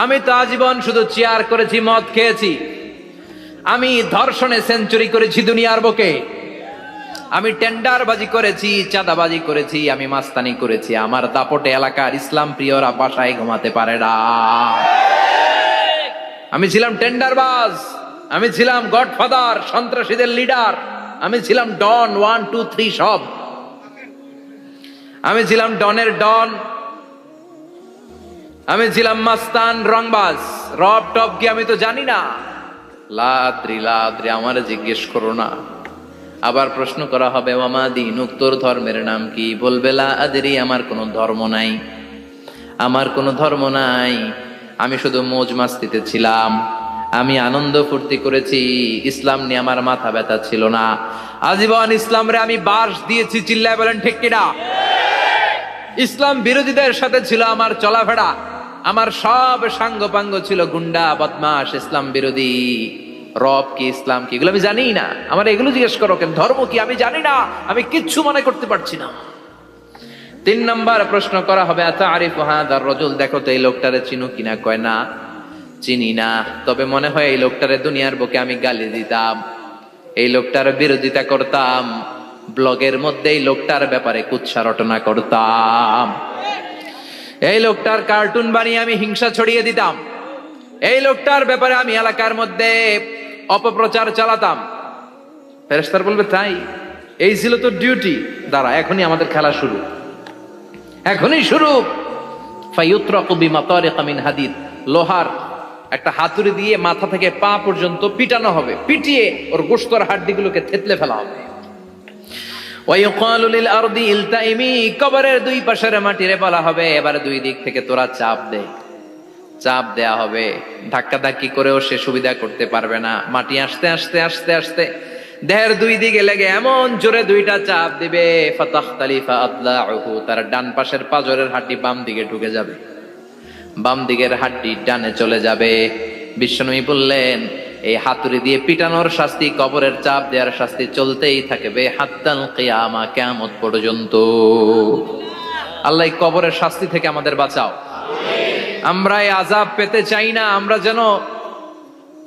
আমি তো আজীবন শুধু চেয়ার করেছি, মদ খেয়েছি, আমি ধর্ষণে সেঞ্চুরি করেছি দুনিয়ার বুকে, আমি টেন্ডারবাজি করেছি, চাঁদাবাজি করেছি, আমি মাস্তানি করেছি, আমার দাপটে এলাকার ইসলাম প্রিয়রা বাসায় ঘুমাতে পারে না। আমি ছিলাম টেন্ডারবাজ, আমি ছিলাম গডফাদার, সন্ত্রাসীদের লিডার, আমি ছিলাম ডন 1 2 3 সব, আমি ছিলাম ডনের ডন, আমি ছিলাম মাস্তান রংবাজ। রব টপ কি আমি তো জানি না। লাদ্রি লাদ্রি, আমার জিজ্ঞেস করো না। আবার প্রশ্ন করা হবে ওয়ামা দীনুক, তোর ধর্মের নাম কি? বলবে লা আদরি, আমার কোনো ধর্ম নাই, আমার কোনো ধর্ম নাই, আমি শুধু মৌজ মাস্তিতে ছিলাম, আমি আনন্দ ফুর্তি করেছি, ইসলাম নিয়ে আমার মাথা ব্যথা ছিল না, আজীবন ইসলামরে আমি বাস দিয়েছি। চিল্লায় বলেন ঠিক কিনা? ইসলাম বিরোধীদের সাথে ছিল আমার চলাফেরা, আমার সব সাঙ্গপাঙ্গ ছিল গুন্ডা বদমাশ ইসলাম বিরোধী। রব কি, ইসলাম কি, এগুলো আমি জানি না। আমার এগুলো জিজ্ঞেস করো কেন? ধর্ম কি আমি জানি না, আমি কিচ্ছু মনে করতে পারছি না। 3 নম্বর প্রশ্ন করা হবে আতারিফু হাদার রাজুল, দেখো তো এই লোকটারে চিনো কিনা? কয় না, চিনি না, তবে মনে হয় এই লোকটারে দুনিয়ার বুকে আমি গালি দিতাম, এই লোকটার বিরোধিতা করতাম, ব্লগের মধ্যে এই লোকটার ব্যাপারে কুৎসা রটনা করতাম, এই লোকটার কার্টুন বানিয়ে আমি হিংসা ছড়িয়ে দিতাম, এই লোকটার ব্যাপারে আমি এলাকার মধ্যে অপপ্রচার চালাতাম। ফেরেশতারা বলবে তাই? এই ছিল তোর ডিউটি? দাঁড়া, এখনই আমাদের খেলা শুরু, এখনই শুরু। ফায়ুতরাকু বিমাতারিকা মিন হাদিদ, লোহার একটা হাতুড়ি দিয়ে মাথা থেকে পা পর্যন্ত পিটানো হবে, পিটিয়ে ওর গোশতর হাড্ডিগুলোকে থেতলে ফেলা হবে। ওয়ায়ুকালু লিল আরদি ইলতাইমি, কবরের দুই পাশের মাটিরে বলা হবে এবার দুই দিক থেকে তোরা চাপ দে, চাপ দেয়া হবে, ধাক্কা ধাক্কি করেও সে সুবিধা করতে পারবে না। মাটি আস্তে আস্তে আস্তে আস্তে দেহের দুই দিকে লেগে এমন জোরে দুইটা চাপ দিবে, ফাতাখতালিফা আদলাউহু, তার ডান পাশের পাজরের হাড্ডি বাম দিকে ঢুকে যাবে, বাম দিকের হাড্ডি ডানে চলে যাবে। বিশ্বনবী বললেন এই হাতুড়ি দিয়ে পিটানোর শাস্তি, কবরের চাপ দেওয়ার শাস্তি চলতেই থাকবে হাত্তাল কিয়ামা, কিয়ামত পর্যন্ত। আল্লাহ এই কবরের শাস্তি থেকে আমাদের বাঁচাও। আমরা এই আযাব পেতে চাই না, আমরা যেন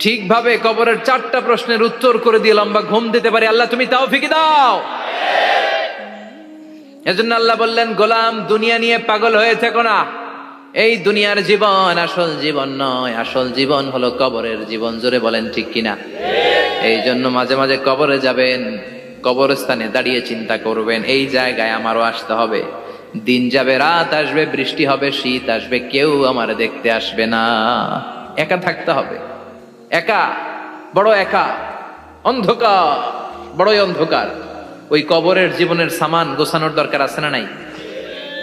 ঠিকভাবে কবরের 4টা প্রশ্নের উত্তর করে দিয়ে লম্বা ঘুম দিতে পারি। আল্লাহ তুমি তৌফিক দাও। এজন্য আল্লাহ বললেন, গোলাম দুনিয়া নিয়ে পাগল হয়ে থেকো না। এই দুনিয়ার জীবন আসল জীবন নয়, আসল জীবন হলো কবরের জীবন। জোরে বলেন ঠিক কিনা? এই জন্য মাঝে মাঝে কবরে যাবেন, কবরস্থানে দাঁড়িয়ে চিন্তা করবেন, এই জায়গায় আমারও আসতে হবে। দিন যাবে, রাত আসবে, বৃষ্টি হবে, শীত আসবে, কেউ আমার দেখতে আসবে না। একা থাকতে হবে, একা, বড় একা, অন্ধকার, বড়ই অন্ধকার। ওই কবরের জীবনের সামান গোছানোর দরকার আছে না নাই?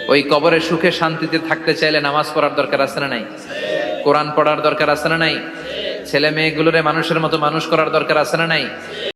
ওই কবরের সুখে শান্তিতে থাকতে চাইলে নামাজ পড়ার দরকার আছে না নাই? কোরআন পড়ার দরকার আছে না নাই? ছেলে মেয়েগুলোরে মানুষের মতো মানুষ করার দরকার আছে না নাই?